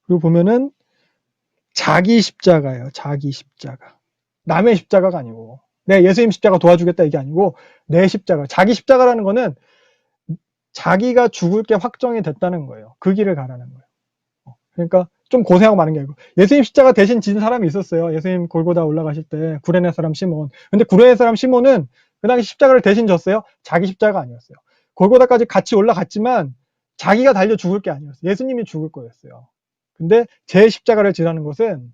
그리고 보면은 자기 십자가예요. 자기 십자가. 남의 십자가가 아니고, 내 예수님 십자가 도와주겠다 이게 아니고 내 십자가. 자기 십자가라는 거는 자기가 죽을 게 확정이 됐다는 거예요. 그 길을 가라는 거예요. 그러니까 좀 고생하고 마는 게 아니고, 예수님 십자가 대신 진 사람이 있었어요. 예수님 골고다 올라가실 때 구레네 사람 시몬. 근데 구레네 사람 시몬은 그 당시 십자가를 대신 졌어요. 자기 십자가 아니었어요. 골고다까지 같이 올라갔지만 자기가 달려 죽을 게 아니었어요. 예수님이 죽을 거였어요. 근데 제 십자가를 지라는 것은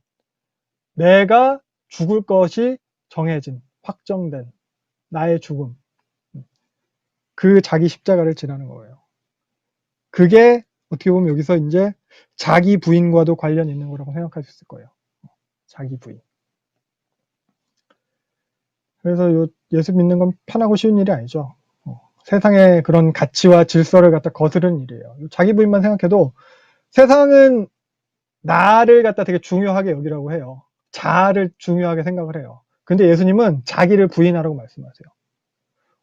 내가 죽을 것이 정해진, 확정된 나의 죽음, 그 자기 십자가를 지라는 거예요. 그게 어떻게 보면 여기서 이제 자기 부인과도 관련이 있는 거라고 생각할 수 있을 거예요. 자기 부인. 그래서 예수 믿는 건 편하고 쉬운 일이 아니죠. 세상의 그런 가치와 질서를 갖다 거스르는 일이에요. 자기 부인만 생각해도 세상은 나를 갖다 되게 중요하게 여기라고 해요. 자아를 중요하게 생각을 해요. 근데 예수님은 자기를 부인하라고 말씀하세요.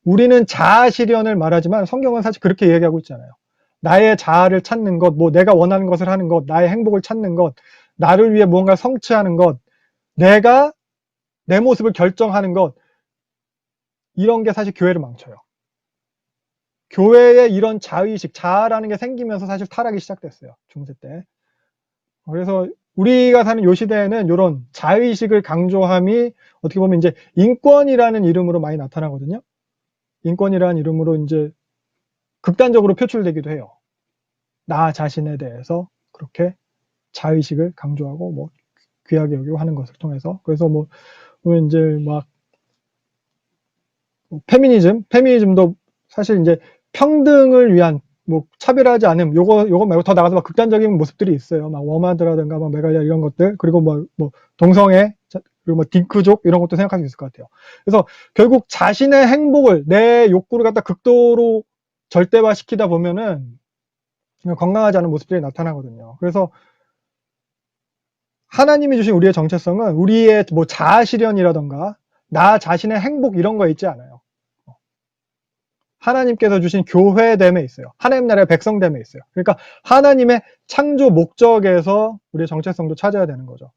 우리는 자아 실현을 말하지만 성경은 사실 그렇게 얘기하고 있잖아요. 나의 자아를 찾는 것, 내가 원하는 것을 하는 것, 나의 행복을 찾는 것, 나를 위해 무언가 성취하는 것, 내가 내 모습을 결정하는 것, 이런 게 사실 교회를 망쳐요. 교회에 이런 자의식, 자아라는 게 생기면서 사실 타락이 시작됐어요. 중세 때. 그래서 우리가 사는 요 시대에는 이런 자의식을 강조함이 어떻게 보면 이제 인권이라는 이름으로 많이 나타나거든요. 인권이라는 이름으로 이제 극단적으로 표출되기도 해요. 나 자신에 대해서 그렇게 자의식을 강조하고 귀하게 여기고 하는 것을 통해서. 그래서 뭐 이제 막 페미니즘도 사실 이제 평등을 위한 뭐 차별하지 않음 요거 말고 더 나가서 막 극단적인 모습들이 있어요. 막 워마드라든가 막 메갈리아 이런 것들, 그리고 뭐 동성애, 그리고 뭐 딩크족 이런 것도 생각할 수 있을 것 같아요. 그래서 결국 자신의 행복을, 내 욕구를 갖다 극도로 절대화시키다 보면은 건강하지 않은 모습들이 나타나거든요. 그래서 하나님이 주신 우리의 정체성은 우리의 뭐 자아 실현이라던가 나 자신의 행복 이런 거 있지 않아요. 하나님께서 주신 교회됨에 있어요. 하나님 나라의 백성됨에 있어요. 그러니까 하나님의 창조 목적에서 우리의 정체성도 찾아야 되는 거죠.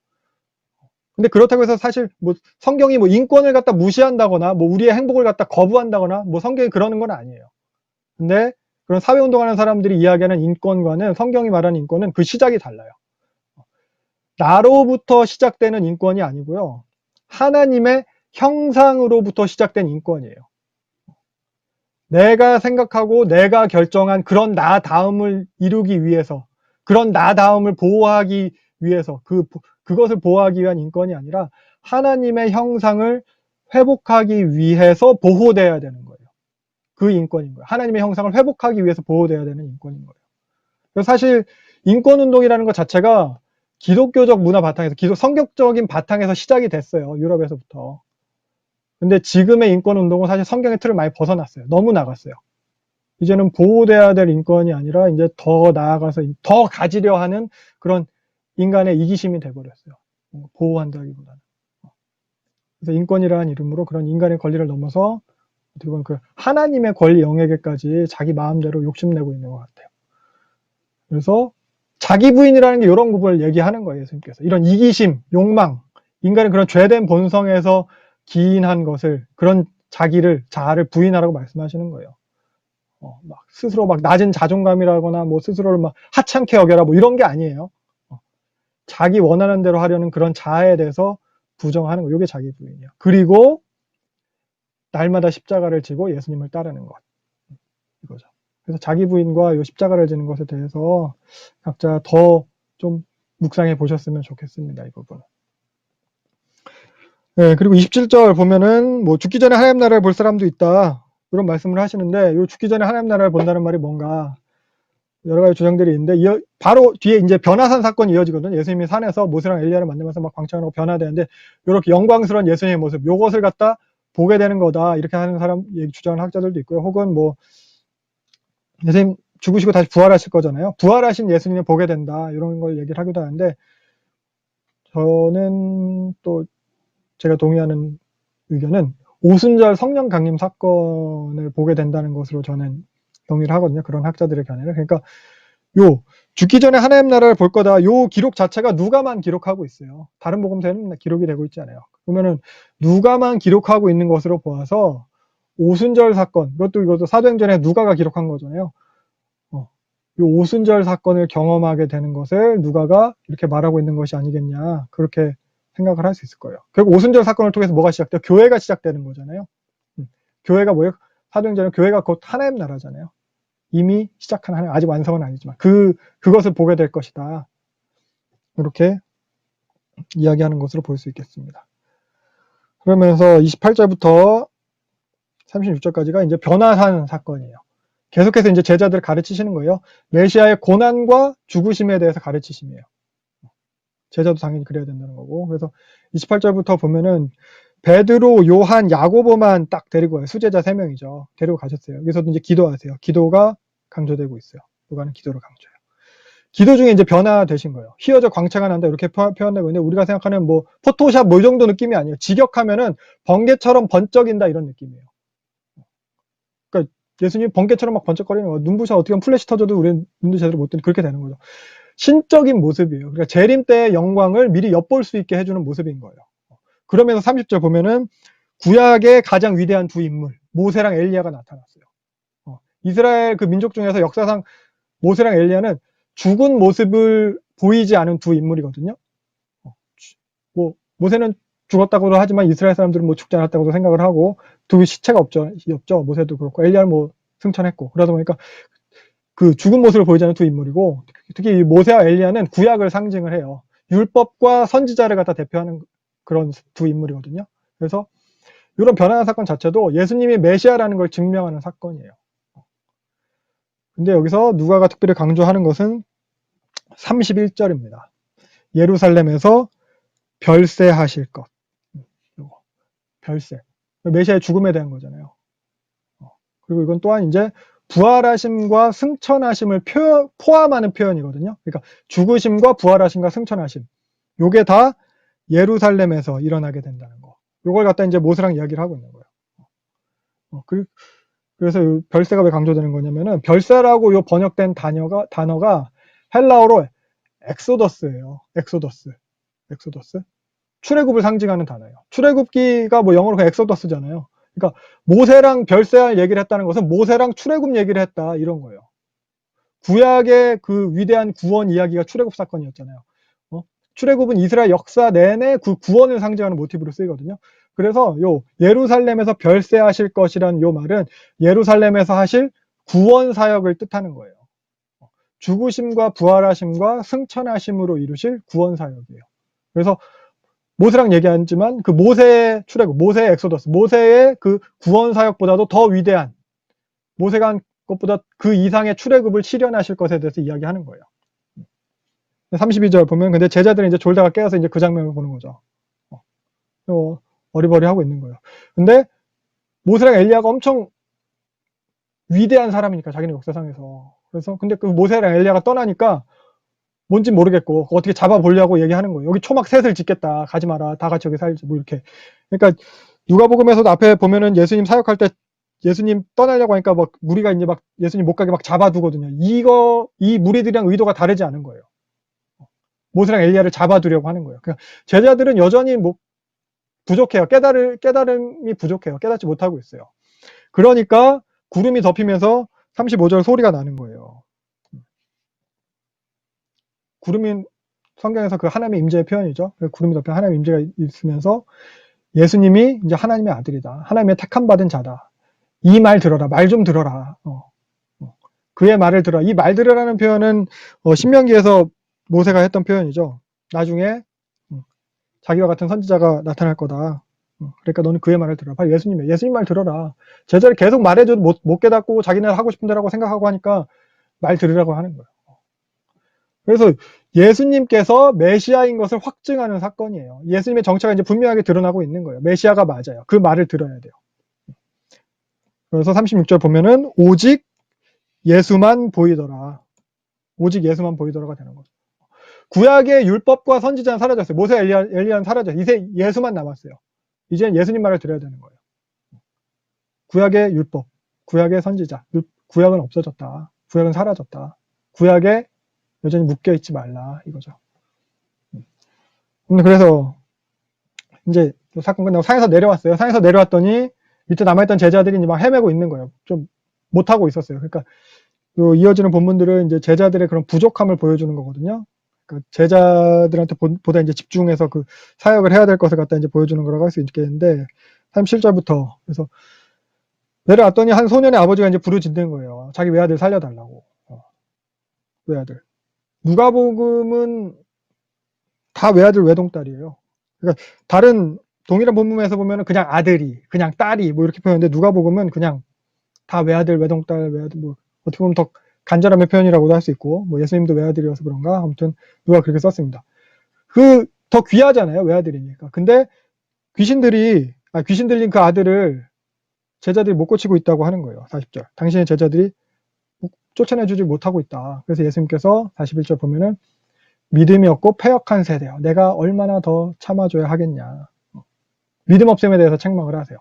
근데 그렇다고 해서 사실 뭐 성경이 뭐 인권을 갖다 무시한다거나 뭐 우리의 행복을 갖다 거부한다거나 뭐 성경이 그러는 건 아니에요. 근데 그런 사회운동하는 사람들이 이야기하는 인권과는, 성경이 말하는 인권은 그 시작이 달라요. 나로부터 시작되는 인권이 아니고요. 하나님의 형상으로부터 시작된 인권이에요. 내가 생각하고 내가 결정한 그런 나다움을 이루기 위해서, 그런 나다움을 보호하기 위해서, 그것을 보호하기 위한 인권이 아니라 하나님의 형상을 회복하기 위해서 보호돼야 되는 거예요. 그 인권인 거예요. 하나님의 형상을 회복하기 위해서 보호돼야 되는 인권인 거예요. 그래서 사실 인권운동이라는 것 자체가 기독교적 문화 바탕에서, 성격적인 바탕에서 시작이 됐어요. 유럽에서부터. 근데 지금의 인권운동은 사실 성경의 틀을 많이 벗어났어요. 너무 나갔어요. 이제는 보호돼야 될 인권이 아니라 이제 더 나아가서 더 가지려 하는 그런 인간의 이기심이 돼버렸어요. 보호한다기보다는. 그래서 인권이라는 이름으로 그런 인간의 권리를 넘어서 어떻게 보면 그 하나님의 권리 영역에까지 자기 마음대로 욕심내고 있는 것 같아요. 그래서 자기 부인이라는 게 이런 부분을 얘기하는 거예요. 예수님께서. 이런 이기심, 욕망, 인간의 그런 죄된 본성에서 기인한 것을, 그런 자아를 부인하라고 말씀하시는 거예요. 막 스스로 막 낮은 자존감이라거나 뭐 스스로를 막 하찮게 여겨라 뭐 이런 게 아니에요. 자기 원하는 대로 하려는 그런 자아에 대해서 부정하는 거. 이게 자기 부인이에요. 그리고 날마다 십자가를 지고 예수님을 따르는 것. 이거죠. 그래서 자기 부인과 이 십자가를 지는 것에 대해서 각자 더 좀 묵상해 보셨으면 좋겠습니다. 이 부분. 네, 그리고 27절 보면은 뭐 죽기 전에 하나님 나라를 볼 사람도 있다. 이런 말씀을 하시는데, 이 죽기 전에 하나님 나라를 본다는 말이 뭔가 여러 가지 주장들이 있는데, 바로 뒤에 이제 변화산 사건이 이어지거든요. 예수님이 산에서 모세랑 엘리야를 만나면서 막 광채하고 변화되는데, 이렇게 영광스러운 예수님의 모습, 요것을 갖다 보게 되는 거다. 이렇게 하는 사람, 주장하는 학자들도 있고요. 혹은 뭐 예수님 죽으시고 다시 부활하실 거잖아요. 부활하신 예수님을 보게 된다. 이런 걸 얘기를 하기도 하는데, 저는 또 제가 동의하는 의견은 오순절 성령 강림 사건을 보게 된다는 것으로 저는 동의를 하거든요. 그런 학자들의 견해를. 그러니까 죽기 전에 하나님 나라를 볼 거다. 요 기록 자체가 누가만 기록하고 있어요. 다른 복음서에는 기록이 되고 있지 않아요. 그러면은 누가만 기록하고 있는 것으로 보아서 오순절 사건, 이것도 사도행전에 누가가 기록한 거잖아요. 이 오순절 사건을 경험하게 되는 것을 누가가 이렇게 말하고 있는 것이 아니겠냐, 그렇게 생각을 할 수 있을 거예요. 결국 오순절 사건을 통해서 뭐가 시작돼요? 교회가 시작되는 거잖아요. 교회가 뭐예요? 사도행전은 교회가 곧 하나님 나라잖아요. 이미 시작한 하나님, 아직 완성은 아니지만 그것을 보게 될 것이다. 이렇게 이야기하는 것으로 볼 수 있겠습니다. 그러면서 28절부터 36절까지가 이제 변화산 사건이에요. 계속해서 이제 제자들을 가르치시는 거예요. 메시아의 고난과 죽으심에 대해서 가르치심이에요. 제자도 당연히 그래야 된다는 거고. 그래서 28절부터 보면은 베드로, 요한, 야고보만 딱 데리고 와요. 수제자 3명이죠. 데리고 가셨어요. 여기서도 이제 기도하세요. 기도가 강조되고 있어요. 누가는 기도를 강조해요. 기도 중에 이제 변화되신 거예요. 휘어져 광채가 난다 이렇게 표현되고 있는데, 우리가 생각하는 뭐 포토샵 뭐 이 정도 느낌이 아니에요. 직역하면은 번개처럼 번쩍인다 이런 느낌이에요. 그러니까 예수님 번개처럼 막 번쩍거리는 거, 눈부셔 어떻게 하면 플래시 터져도 우리는 눈도 제대로 못 뜨는, 그렇게 되는 거죠. 신적인 모습이에요. 그러니까 재림 때의 영광을 미리 엿볼 수 있게 해주는 모습인 거예요. 그러면서 30절 보면은 구약의 가장 위대한 두 인물 모세랑 엘리야가 나타났어요. 이스라엘 그 민족 중에서 역사상 모세랑 엘리야는 죽은 모습을 보이지 않은 두 인물이거든요. 뭐 모세는 죽었다고도 하지만 이스라엘 사람들은 뭐 죽지 않았다고도 생각을 하고, 두 시체가 없죠. 모세도 그렇고 엘리야는 뭐 승천했고, 그러다 보니까 그 죽은 모습을 보이지 않는 두 인물이고, 특히 모세와 엘리야는 구약을 상징을 해요. 율법과 선지자를 갖다 대표하는 그런 두 인물이거든요. 그래서 이런 변화의 사건 자체도 예수님이 메시아라는 걸 증명하는 사건이에요. 근데 여기서 누가가 특별히 강조하는 것은 31절입니다. 예루살렘에서 별세하실 것. 별세. 메시아의 죽음에 대한 거잖아요. 그리고 이건 또한 이제 부활하심과 승천하심을 포함하는 표현이거든요. 그러니까 죽으심과 부활하심과 승천하심. 요게 다 예루살렘에서 일어나게 된다는 거. 요걸 갖다 이제 모세랑 이야기를 하고 있는 거예요. 그래서 별세가 왜 강조되는 거냐면은 별세라고 요 번역된 단어가 헬라어로 엑소더스예요. 엑소더스. 출애굽을 상징하는 단어예요. 출애굽기가 뭐 영어로 엑소더스잖아요. 그러니까 모세랑 별세할 얘기를 했다는 것은 모세랑 출애굽 얘기를 했다 이런 거예요. 구약의 그 위대한 구원 이야기가 출애굽 사건이었잖아요. 출애굽은 이스라엘 역사 내내 그 구원을 상징하는 모티브로 쓰이거든요. 그래서 요 예루살렘에서 별세하실 것이라는 요 말은 예루살렘에서 하실 구원 사역을 뜻하는 거예요. 죽으심과 부활하심과 승천하심으로 이루실 구원 사역이에요. 그래서 모세랑 얘기하지만 그 모세의 출애굽, 모세의 엑소더스, 모세의 그 구원 사역보다도 더 위대한 모세가 한 것보다 그 이상의 출애굽을 실현하실 것에 대해서 이야기하는 거예요. 32절 보면 근데 제자들은 이제 졸다가 깨어서 이제 그 장면을 보는 거죠. 어리버리하고 있는 거예요. 근데 모세랑 엘리야가 엄청 위대한 사람이니까 자기네 역사상에서. 그래서 근데 그 모세랑 엘리야가 떠나니까 뭔진 모르겠고 어떻게 잡아보려고 얘기하는 거예요. 여기 초막 셋을 짓겠다. 가지 마라. 다 같이 여기 살지. 뭐 이렇게. 그러니까 누가복음에서도 앞에 보면은 예수님 사역할 때 예수님 떠나려고 하니까 막 무리가 이제 막 예수님 못 가게 막 잡아두거든요. 이 무리들이랑 의도가 다르지 않은 거예요. 모세랑 엘리야를 잡아두려고 하는 거예요. 그러니까 제자들은 여전히 뭐 부족해요. 깨달음이 부족해요. 깨닫지 못하고 있어요. 그러니까 구름이 덮이면서 35절 소리가 나는 거예요. 구름이 성경에서 그 하나님의 임재의 표현이죠. 구름이 덮여 하나님의 임재가 있으면서 예수님이 이제 하나님의 아들이다. 하나님의 택함 받은 자다. 이 말 들어라. 말 좀 들어라. 그의 말을 들어라. 이 말 들으라는 표현은 신명기에서 모세가 했던 표현이죠. 나중에 자기와 같은 선지자가 나타날 거다. 그러니까 너는 그의 말을 들어라. 바로 예수님 말 들어라. 제자를 계속 말해줘도 못 깨닫고 자기네 하고 싶은 대로 생각하고 하니까 말 들으라고 하는 거예요. 그래서 예수님께서 메시아인 것을 확증하는 사건이에요. 예수님의 정체가 이제 분명하게 드러나고 있는 거예요. 메시아가 맞아요. 그 말을 들어야 돼요. 그래서 36절 보면은 오직 예수만 보이더라. 오직 예수만 보이더라가 되는 거죠. 구약의 율법과 선지자는 사라졌어요. 모세, 엘리야는 사라졌어요. 이제 예수만 남았어요. 이제는 예수님 말을 들어야 되는 거예요. 구약의 율법, 구약의 선지자, 구약은 없어졌다. 구약은 사라졌다. 구약에 여전히 묶여있지 말라 이거죠. 그래서 이제 사건 끝나고 산에서 내려왔어요. 산에서 내려왔더니 밑에 남아있던 제자들이 이제 막 헤매고 있는 거예요. 좀 못하고 있었어요. 그러니까 이어지는 본문들은 이제 제자들의 그런 부족함을 보여주는 거거든요. 그러니까 제자들한테 보다 이제 집중해서 그 사역을 해야 될 것을 갖다 이제 보여주는 거라고 할 수 있겠는데 37절부터 그래서 내려왔더니 한 소년의 아버지가 이제 부르짖는 거예요. 자기 외아들 살려달라고. 외아들. 누가복음은 다 외아들 외동딸이에요. 그러니까 다른 동일한 본문에서 보면은 그냥 아들이, 그냥 딸이 뭐 이렇게 표현하는데 누가복음은 그냥 다 외아들, 외동딸, 외아들 뭐 어떻게 보면 더 간절함의 표현이라고도 할 수 있고 뭐 예수님도 외아들이어서 그런가 아무튼 누가 그렇게 썼습니다. 더 귀하잖아요 외아들이니까. 근데 귀신 들린 그 아들을 제자들이 못 고치고 있다고 하는 거예요. 40절. 당신의 제자들이 쫓아내주지 못하고 있다. 그래서 예수님께서 41절 보면은 믿음이 없고 패역한 세대요. 내가 얼마나 더 참아줘야 하겠냐. 믿음 없음에 대해서 책망을 하세요.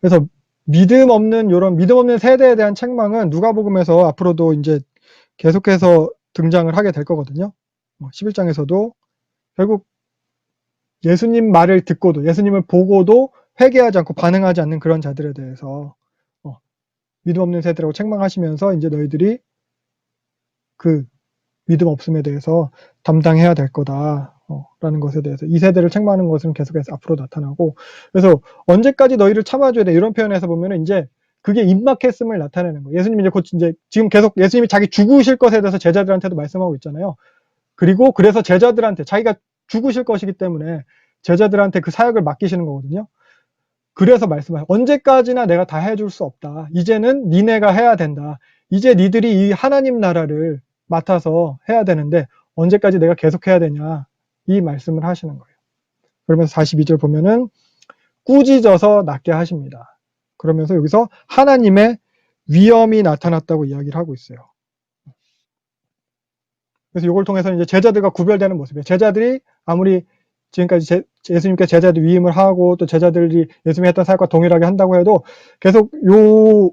그래서 믿음 없는 세대에 대한 책망은 누가복음에서 앞으로도 이제 계속해서 등장을 하게 될 거거든요. 11장에서도 결국 예수님 말을 듣고도 예수님을 보고도 회개하지 않고 반응하지 않는 그런 자들에 대해서 믿음 없는 세대라고 책망하시면서 이제 너희들이 그 믿음 없음에 대해서 담당해야 될 거다라는 것에 대해서 이 세대를 책망하는 것은 계속해서 앞으로 나타나고 그래서 언제까지 너희를 참아줘야 돼 이런 표현에서 보면은 이제 그게 임박했음을 나타내는 거예요. 예수님이 이제 지금 계속 예수님이 자기 죽으실 것에 대해서 제자들한테도 말씀하고 있잖아요. 그리고 그래서 제자들한테 자기가 죽으실 것이기 때문에 제자들한테 그 사역을 맡기시는 거거든요. 그래서 말씀하세요. 언제까지나 내가 다 해줄 수 없다. 이제는 니네가 해야 된다. 이제 니들이 이 하나님 나라를 맡아서 해야 되는데 언제까지 내가 계속 해야 되냐. 이 말씀을 하시는 거예요. 그러면서 42절 보면은 꾸짖어서 낫게 하십니다. 그러면서 여기서 하나님의 위엄이 나타났다고 이야기를 하고 있어요. 그래서 이걸 통해서 이제 제자들과 구별되는 모습이에요. 제자들이 아무리 지금까지 예수님께 제자들 위임을 하고 또 제자들이 예수님이 했던 사역과 동일하게 한다고 해도 계속 요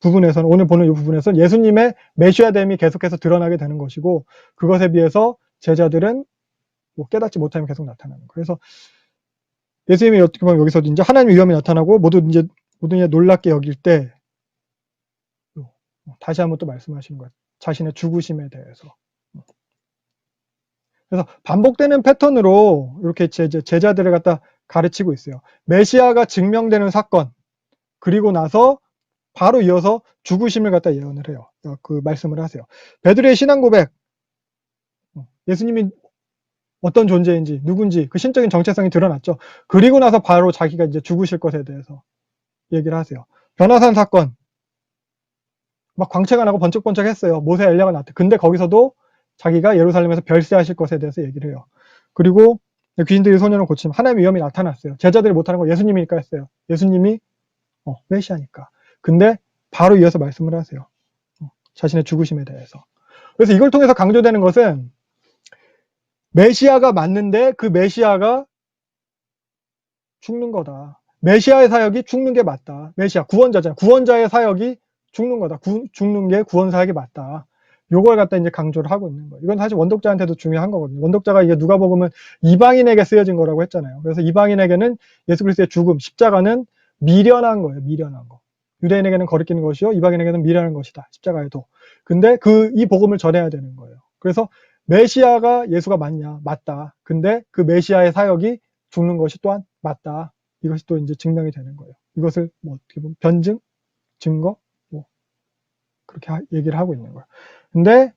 부분에서는 오늘 보는 이 부분에서는 예수님의 메시아됨이 계속해서 드러나게 되는 것이고 그것에 비해서 제자들은 뭐 깨닫지 못하면 계속 나타나는 거예요. 그래서 예수님이 어떻게 보면 여기서 이제 하나님의 위엄이 나타나고 모두 이제 놀랍게 여길 때 다시 한번 또 말씀하시는 거예요. 자신의 죽으심에 대해서. 그래서 반복되는 패턴으로 이렇게 제자들을 갖다 가르치고 있어요. 메시아가 증명되는 사건, 그리고 나서 바로 이어서 죽으심을 갖다 예언을 해요. 그 말씀을 하세요. 베드로의 신앙 고백, 예수님이 어떤 존재인지, 누군지, 그 신적인 정체성이 드러났죠. 그리고 나서 바로 자기가 이제 죽으실 것에 대해서 얘기를 하세요. 변화산 사건, 막 광채가 나고 번쩍번쩍 했어요. 모세 엘리야가 나한테. 근데 거기서도 자기가 예루살렘에서 별세하실 것에 대해서 얘기를 해요. 그리고 귀신들이 소년을 고치면 하나님의 위엄이 나타났어요. 제자들이 못하는 거 예수님이니까 했어요. 예수님이 메시아니까. 근데 바로 이어서 말씀을 하세요. 자신의 죽으심에 대해서. 그래서 이걸 통해서 강조되는 것은 메시아가 맞는데 그 메시아가 죽는 거다. 메시아의 사역이 죽는 게 맞다. 메시아, 구원자잖아. 구원자의 사역이 죽는 거다. 죽는 게 구원 사역이 맞다. 요걸 갖다 이제 강조를 하고 있는 거예요. 이건 사실 원독자한테도 중요한 거거든요. 원독자가 이게 누가복음은 이방인에게 쓰여진 거라고 했잖아요. 그래서 이방인에게는 예수 그리스도의 죽음, 십자가는 미련한 거예요. 미련한 거. 유대인에게는 거리끼는 것이요, 이방인에게는 미련한 것이다. 십자가에도. 근데 이 복음을 전해야 되는 거예요. 그래서 메시아가 예수가 맞냐? 맞다. 근데 그 메시아의 사역이 죽는 것이 또한 맞다. 이것이 또 이제 증명이 되는 거예요. 이것을 뭐 어떻게 보면 변증, 증거, 뭐 그렇게 얘기를 하고 있는 거예요. 근데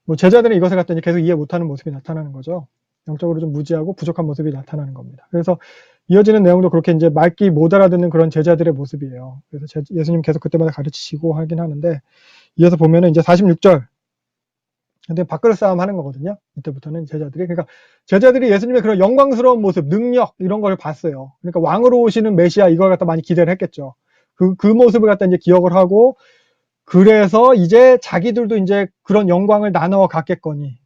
뭐 제자들은 이것을 갖다 계속 이해 못하는 모습이 나타나는 거죠. 영적으로 좀 무지하고 부족한 모습이 나타나는 겁니다. 그래서 이어지는 내용도 그렇게 이제 말귀 못 알아듣는 그런 제자들의 모습이에요. 그래서 예수님 계속 그때마다 가르치시고 하긴 하는데 이어서 보면은 이제 46절. 근데 밥그릇 싸움 하는 거거든요. 이때부터는 제자들이. 그러니까 제자들이 예수님의 그런 영광스러운 모습, 능력, 이런 걸 봤어요. 그러니까 왕으로 오시는 메시아 이걸 갖다 많이 기대를 했겠죠. 그 모습을 갖다 이제 기억을 하고, 그래서 이제 자기들도 이제 그런 영광을 나눠 갖겠거니.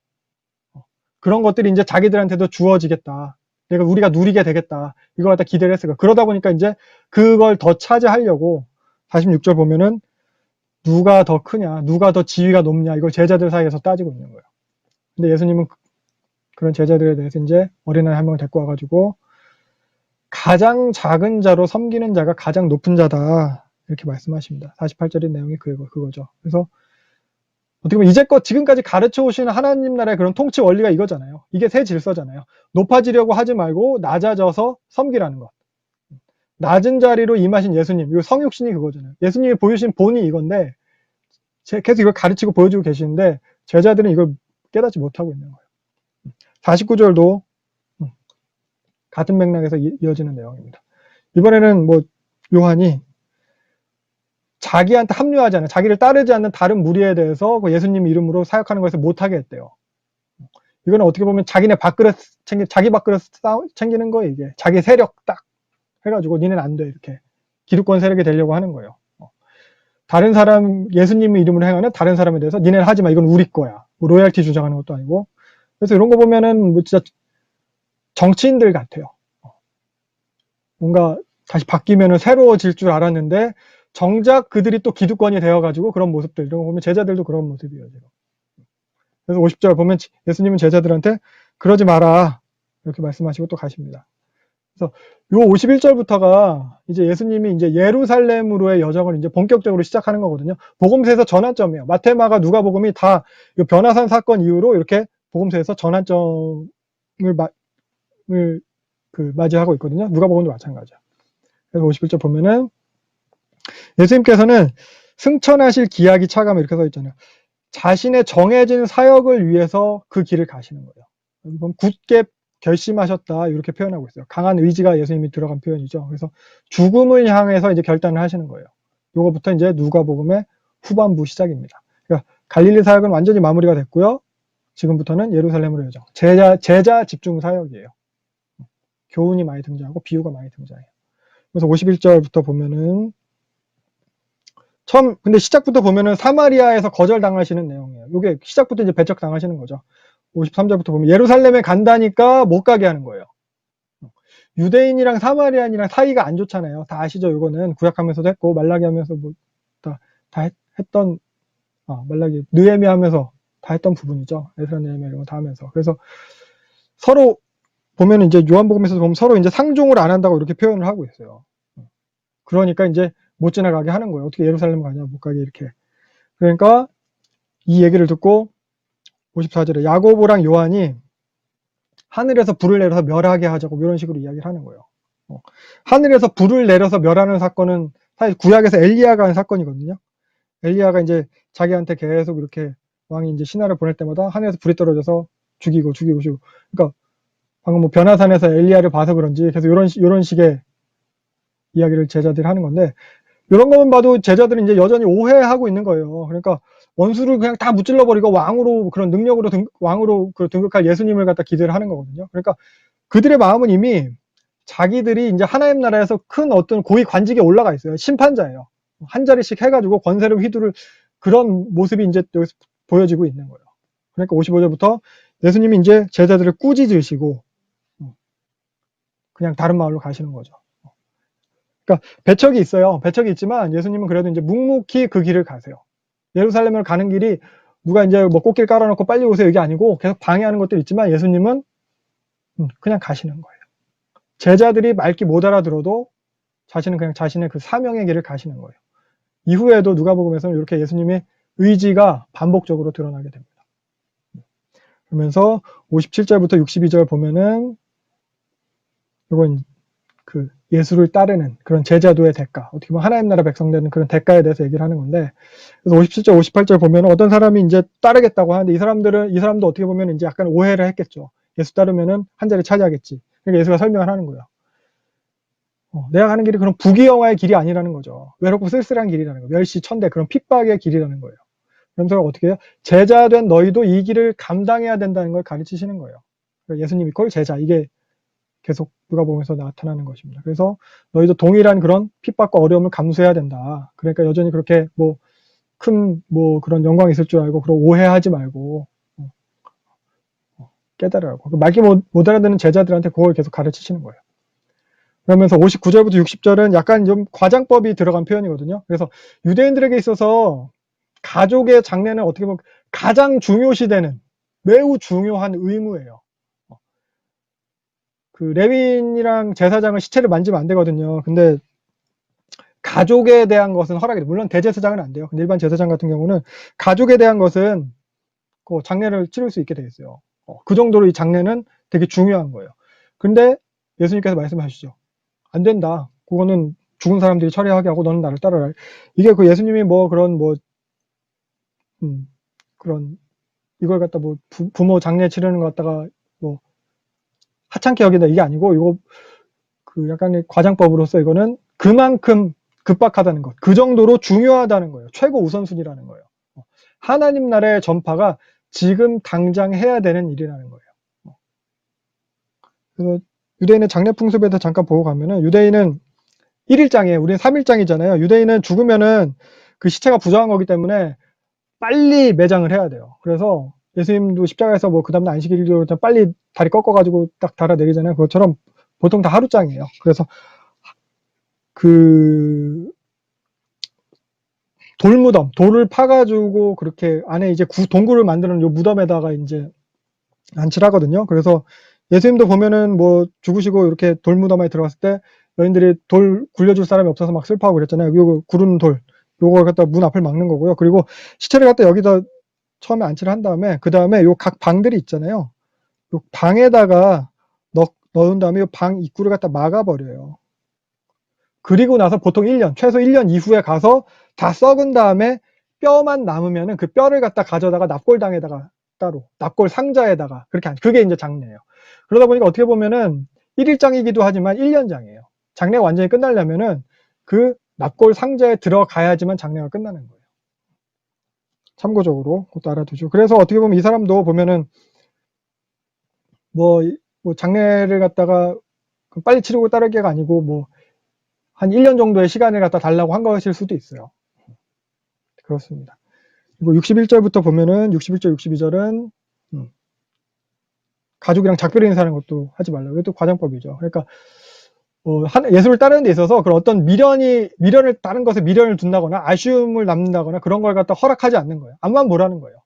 그런 것들이 이제 자기들한테도 주어지겠다. 우리가 누리게 되겠다. 이걸 갖다 기대를 했어요. 그러다 보니까 이제 그걸 더 차지하려고 46절 보면은 누가 더 크냐, 누가 더 지위가 높냐, 이걸 제자들 사이에서 따지고 있는 거예요. 근데 예수님은 그런 제자들에 대해서 이제 어린아이 한 명을 데리고 와가지고 가장 작은 자로 섬기는 자가 가장 높은 자다. 이렇게 말씀하십니다. 48절의 내용이 그거죠. 그래서 어떻게 보면 이제껏 지금까지 가르쳐 오신 하나님 나라의 그런 통치 원리가 이거잖아요. 이게 새 질서잖아요. 높아지려고 하지 말고 낮아져서 섬기라는 것. 낮은 자리로 임하신 예수님, 이 성육신이 그거잖아요. 예수님이 보여주신 본이 이건데 계속 이걸 가르치고 보여주고 계시는데 제자들은 이걸 깨닫지 못하고 있는 거예요. 49절도 같은 맥락에서 이어지는 내용입니다. 이번에는 뭐 요한이 자기한테 합류하지 않는, 자기를 따르지 않는 다른 무리에 대해서 그 예수님 이름으로 사역하는 것을 못하게 했대요. 이거는 어떻게 보면 자기 밥그릇 챙기는 거예요. 이게 자기 세력 딱 해가지고 니는 안 돼, 이렇게 기득권 세력이 되려고 하는 거예요. 다른 사람, 예수님 이름으로 행하는 다른 사람에 대해서 니네는 하지 마, 이건 우리 거야. 뭐 로얄티 주장하는 것도 아니고. 그래서 이런 거 보면은 뭐 진짜 정치인들 같아요. 뭔가 다시 바뀌면은 새로워질 줄 알았는데 정작 그들이 또 기득권이 되어가지고 그런 모습들, 이런 거 보면 제자들도 그런 모습이에요, 지금. 그래서 50절 보면 예수님은 제자들한테 그러지 마라, 이렇게 말씀하시고 또 가십니다. 그래서 요 51절부터가 이제 예수님이 이제 예루살렘으로의 여정을 이제 본격적으로 시작하는 거거든요. 복음서에서 전환점이에요. 마태, 마가, 누가복음이 다 이 변화산 사건 이후로 이렇게 복음서에서 전환점을 맞이하고 있거든요. 누가복음도 마찬가지야. 그래서 51절 보면은 예수님께서는 승천하실 기약이 차가면 이렇게 써 있잖아요. 자신의 정해진 사역을 위해서 그 길을 가시는 거예요. 그럼 굳게 결심하셨다 이렇게 표현하고 있어요. 강한 의지가 예수님이 들어간 표현이죠. 그래서 죽음을 향해서 이제 결단을 하시는 거예요. 요거부터 이제 누가복음의 후반부 시작입니다. 그러니까 갈릴리 사역은 완전히 마무리가 됐고요. 지금부터는 예루살렘으로 여정. 제자 집중 사역이에요. 교훈이 많이 등장하고 비유가 많이 등장해요. 그래서 51절부터 보면은 근데 시작부터 보면은 사마리아에서 거절당하시는 내용이에요. 이게 시작부터 이제 배척당하시는 거죠. 53절부터 보면 예루살렘에 간다니까 못 가게 하는 거예요. 유대인이랑 사마리안이랑 사이가 안 좋잖아요. 다 아시죠? 이거는 구약하면서도 했고 말라기 하면서 뭐 다 했던 말라기 느헤미 하면서 다 했던 부분이죠. 에스라 느헤미 이런 거 다 하면서. 그래서 서로 보면 이제 요한복음에서 보면 서로 이제 상종을 안 한다고 이렇게 표현을 하고 있어요. 그러니까 이제 못 지나가게 하는 거예요. 어떻게 예루살렘 가냐 못 가게 이렇게. 그러니까 이 얘기를 듣고 54절에 야고보랑 요한이 하늘에서 불을 내려서 멸하게 하자고 이런 식으로 이야기를 하는 거예요. 하늘에서 불을 내려서 멸하는 사건은 사실 구약에서 엘리야가 한 사건이거든요. 엘리야가 이제 자기한테 계속 이렇게 왕이 이제 신하를 보낼 때마다 하늘에서 불이 떨어져서 죽이고. 그러니까 방금 뭐 변화산에서 엘리야를 봐서 그런지 계속 이런 식의 이야기를 제자들이 하는 건데 이런 것만 봐도 제자들은 이제 여전히 오해하고 있는 거예요. 그러니까 원수를 그냥 다 무찔러버리고 왕으로 그런 능력으로 왕으로 등극할 예수님을 갖다 기대를 하는 거거든요. 그러니까 그들의 마음은 이미 자기들이 이제 하나님 나라에서 큰 어떤 고위 관직에 올라가 있어요. 심판자예요. 한 자리씩 해가지고 권세를 휘두를 그런 모습이 이제 여기서 보여지고 있는 거예요. 그러니까 55절부터 예수님이 이제 제자들을 꾸짖으시고 그냥 다른 마을로 가시는 거죠. 그러니까 배척이 있어요. 배척이 있지만 예수님은 그래도 이제 묵묵히 그 길을 가세요. 예루살렘을 가는 길이 누가 이제 뭐 꽃길 깔아놓고 빨리 오세요 이게 아니고 계속 방해하는 것들이 있지만 예수님은 그냥 가시는 거예요. 제자들이 말귀 못 알아들어도 자신은 그냥 자신의 그 사명의 길을 가시는 거예요. 이후에도 누가복음에서는 이렇게 예수님의 의지가 반복적으로 드러나게 됩니다. 그러면서 57절부터 62절 보면은 이건 그 예수를 따르는 그런 제자도의 대가, 어떻게 보면 하나님 나라 백성 되는 그런 대가에 대해서 얘기를 하는 건데, 그래서 57절, 58절 보면 어떤 사람이 이제 따르겠다고 하는데 이 사람도 어떻게 보면 이제 약간 오해를 했겠죠. 예수 따르면은 한 자리 차지하겠지. 그러니까 예수가 설명을 하는 거예요. 내가 가는 길이 그런 부귀영화의 길이 아니라는 거죠. 외롭고 쓸쓸한 길이라는 거예요. 멸시, 천대, 그런 핍박의 길이라는 거예요. 그러면서 어떻게 해요? 제자된 너희도 이 길을 감당해야 된다는 걸 가르치시는 거예요. 그러니까 예수님이 꼴 제자, 이게 계속 누가복음에서 나타나는 것입니다. 그래서 너희도 동일한 그런 핍박과 어려움을 감수해야 된다. 그러니까 여전히 그렇게 큰 그런 영광이 있을 줄 알고 그런 오해하지 말고 깨달으라고. 말귀 못 알아듣는 제자들한테 그걸 계속 가르치시는 거예요. 그러면서 59절부터 60절은 약간 좀 과장법이 들어간 표현이거든요. 그래서 유대인들에게 있어서 가족의 장례는 어떻게 보면 가장 중요시되는 매우 중요한 의무예요. 그 레윈이랑 제사장은 시체를 만지면 안 되거든요. 근데 가족에 대한 것은 허락이 돼요. 물론 대제사장은 안 돼요. 근데 일반 제사장 같은 경우는 가족에 대한 것은 그 장례를 치를 수 있게 되어 있어요. 그 정도로 이 장례는 되게 중요한 거예요. 근데 예수님께서 말씀하시죠. 안 된다. 그거는 죽은 사람들이 처리하게 하고 너는 나를 따르라. 이게 그 예수님이 그런 이걸 갖다 부모 장례 치르는 것 갖다가 하찮게 여긴다 이게 아니고 이거 그 약간의 과장법으로서 이거는 그만큼 급박하다는 것, 그 정도로 중요하다는 거예요. 최고 우선순위라는 거예요. 하나님 나라의 전파가 지금 당장 해야 되는 일이라는 거예요. 그래서 유대인의 장례 풍습에도 잠깐 보고 가면은 유대인은 1일장이에요. 우리는 3일장이잖아요. 유대인은 죽으면은 그 시체가 부정한 거기 때문에 빨리 매장을 해야 돼요. 그래서 예수님도 십자가에서 그 다음날 안식일로 빨리 다리 꺾어가지고 딱 달아내리잖아요. 그것처럼 보통 다 하루장이에요. 그래서 그 돌을 파가지고 그렇게 안에 이제 동굴을 만드는 요 무덤에다가 이제 안치를 하거든요. 그래서 예수님도 보면은 죽으시고 이렇게 돌무덤에 들어갔을 때 여인들이 돌 굴려줄 사람이 없어서 막 슬퍼하고 그랬잖아요. 요거 구르는 돌, 요걸 갖다 문 앞을 막는 거고요. 그리고 시체를 갖다 여기다 처음에 안치를 한 다음에 그 다음에 요 각 방들이 있잖아요. 요 방에다가 넣은 다음에 요 방 입구를 갖다 막아버려요. 그리고 나서 보통 1년, 최소 1년 이후에 가서 다 썩은 다음에 뼈만 남으면은 그 뼈를 갖다 가져다가 납골당에다가 따로, 납골 상자에다가 그렇게 그게 이제 장례예요. 그러다 보니까 어떻게 보면은 1일장이기도 하지만 1년장이에요. 장례가 완전히 끝나려면은 그 납골 상자에 들어가야지만 장례가 끝나는 거예요. 참고적으로 그것도 알아두죠. 그래서 어떻게 보면 이 사람도 보면은 뭐 장례를 갖다가 빨리 치르고 따르기가 아니고 뭐 한 1년 정도의 시간을 갖다 달라고 한 것일 수도 있어요. 그렇습니다. 그리고 61절부터 보면은 61절, 62절은 가족이랑 작별 인사하는 것도 하지 말라고. 이것도 과장법이죠. 그러니까 예수를 따르는 데 있어서 그런 어떤 미련을 다른 것에 미련을 둔다거나 아쉬움을 남는다거나 그런 걸 갖다 허락하지 않는 거예요. 암만 뭐라는 거예요.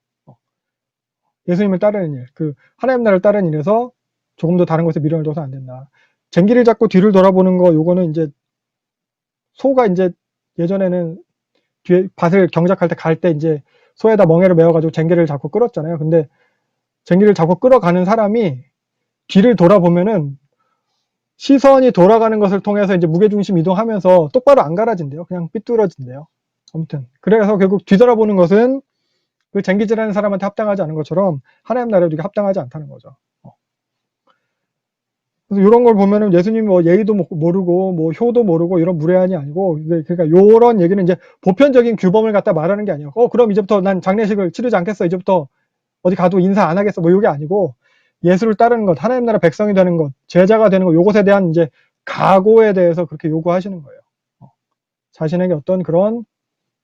예수님을 따르는 일, 하나님 나라를 따르는 일에서 조금도 다른 것에 미련을 둬서 안 된다. 쟁기를 잡고 뒤를 돌아보는 거, 요거는 이제 소가 이제 예전에는 뒤에 밭을 경작할 때 갈 때 이제 소에다 멍에를 메어가지고 쟁기를 잡고 끌었잖아요. 근데 쟁기를 잡고 끌어가는 사람이 뒤를 돌아보면은 시선이 돌아가는 것을 통해서 이제 무게중심 이동하면서 똑바로 안 갈아진대요. 그냥 삐뚤어진대요. 아무튼 그래서 결국 뒤돌아보는 것은 그 쟁기질하는 사람한테 합당하지 않은 것처럼 하나님 나라에도 합당하지 않다는 거죠. 그래서 이런 걸 보면은 예수님이 뭐 예의도 모르고 뭐 효도 모르고 이런 무례한이 아니고, 그러니까 요런 얘기는 이제 보편적인 규범을 갖다 말하는 게 아니에요. 그럼 이제부터 난 장례식을 치르지 않겠어. 이제부터 어디 가도 인사 안 하겠어. 뭐 이게 아니고 예수를 따르는 것, 하나님 나라 백성이 되는 것, 제자가 되는 것, 요것에 대한 이제 각오에 대해서 그렇게 요구하시는 거예요. 자신에게 어떤 그런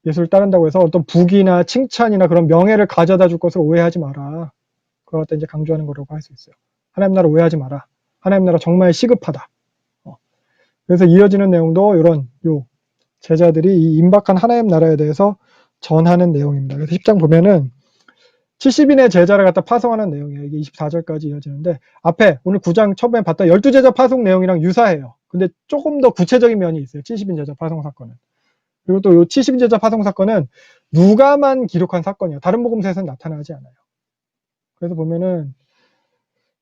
예수를 따른다고 해서 어떤 부귀나 칭찬이나 그런 명예를 가져다 줄 것을 오해하지 마라. 그걸 갖다 이제 강조하는 거라고 할 수 있어요. 하나님 나라 오해하지 마라. 하나님 나라 정말 시급하다. 그래서 이어지는 내용도 이런 제자들이 이 임박한 하나님 나라에 대해서 전하는 내용입니다. 그래서 10장 보면은 70인의 제자를 갖다 파송하는 내용이에요. 이게 24절까지 이어지는데 앞에 오늘 9장 처음에 봤던 12제자 파송 내용이랑 유사해요. 근데 조금 더 구체적인 면이 있어요. 70인 제자 파송 사건은. 그리고 또 이 70인 제자 파송 사건은 누가만 기록한 사건이에요. 다른 복음서에서는 나타나지 않아요. 그래서 보면은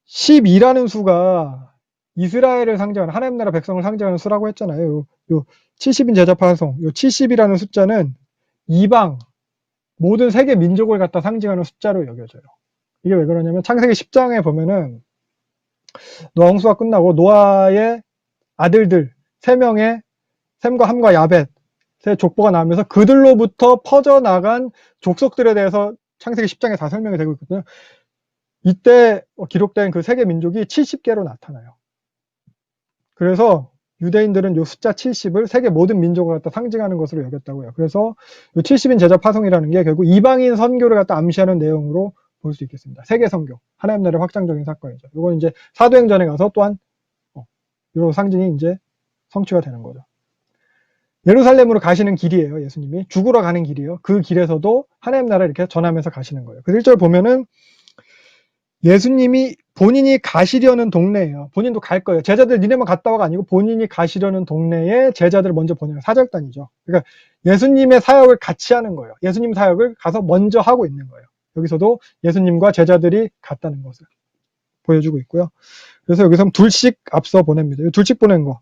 12라는 수가 이스라엘을 상징하는 하나님 나라 백성을 상징하는 수라고 했잖아요. 요 70인 제자 파송, 요 70이라는 숫자는 이방 모든 세계 민족을 갖다 상징하는 숫자로 여겨져요. 이게 왜 그러냐면 창세기 10장에 보면은 노아 홍수가 끝나고 노아의 아들들 3명의 셈과 함과 야벳의 족보가 나오면서 그들로부터 퍼져나간 족속들에 대해서 창세기 10장에 다 설명이 되고 있거든요. 이때 기록된 그 세계 민족이 70개로 나타나요. 그래서 유대인들은 이 숫자 70을 세계 모든 민족을 갖다 상징하는 것으로 여겼다고요. 그래서 이 70인 제자 파송이라는 게 결국 이방인 선교를 갖다 암시하는 내용으로 볼 수 있겠습니다. 세계 선교, 하나님 나라의 확장적인 사건이죠. 이건 이제 사도행전에 가서 또한 이런 상징이 이제 성취가 되는 거죠. 예루살렘으로 가시는 길이에요. 예수님이 죽으러 가는 길이에요. 그 길에서도 하나님 나라를 이렇게 전하면서 가시는 거예요. 그 1절 보면은 예수님이 본인이 가시려는 동네예요. 본인도 갈 거예요. 제자들 니네만 갔다 와가 아니고 본인이 가시려는 동네에 제자들을 먼저 보내요. 사절단이죠. 그러니까 예수님의 사역을 같이 하는 거예요. 예수님 사역을 가서 먼저 하고 있는 거예요. 여기서도 예수님과 제자들이 갔다는 것을 보여주고 있고요. 그래서 여기서 둘씩 앞서 보냅니다. 둘씩 보낸 거.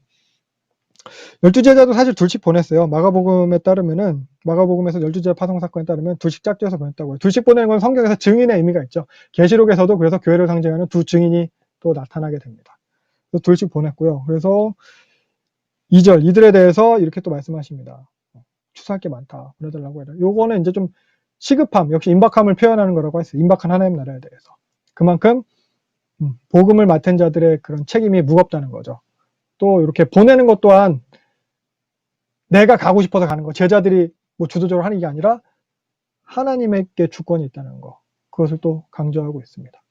12제자도 사실 둘씩 보냈어요. 마가복음에 따르면은, 마가복음에서 12제자 파송 사건에 따르면 둘씩 짝지어서 보냈다고요. 둘씩 보내는 건 성경에서 증인의 의미가 있죠. 계시록에서도 그래서 교회를 상징하는 두 증인이 또 나타나게 됩니다. 그래서 둘씩 보냈고요. 그래서 2절, 이들에 대해서 이렇게 또 말씀하십니다. 추수할 게 많다. 보내달라고 해라. 요거는 이제 좀 시급함, 역시 임박함을 표현하는 거라고 했어요. 임박한 하나님 나라에 대해서. 그만큼 복음을 맡은 자들의 그런 책임이 무겁다는 거죠. 또 이렇게 보내는 것 또한 내가 가고 싶어서 가는 거, 제자들이 뭐 주도적으로 하는 게 아니라 하나님에게 주권이 있다는 거, 그것을 또 강조하고 있습니다.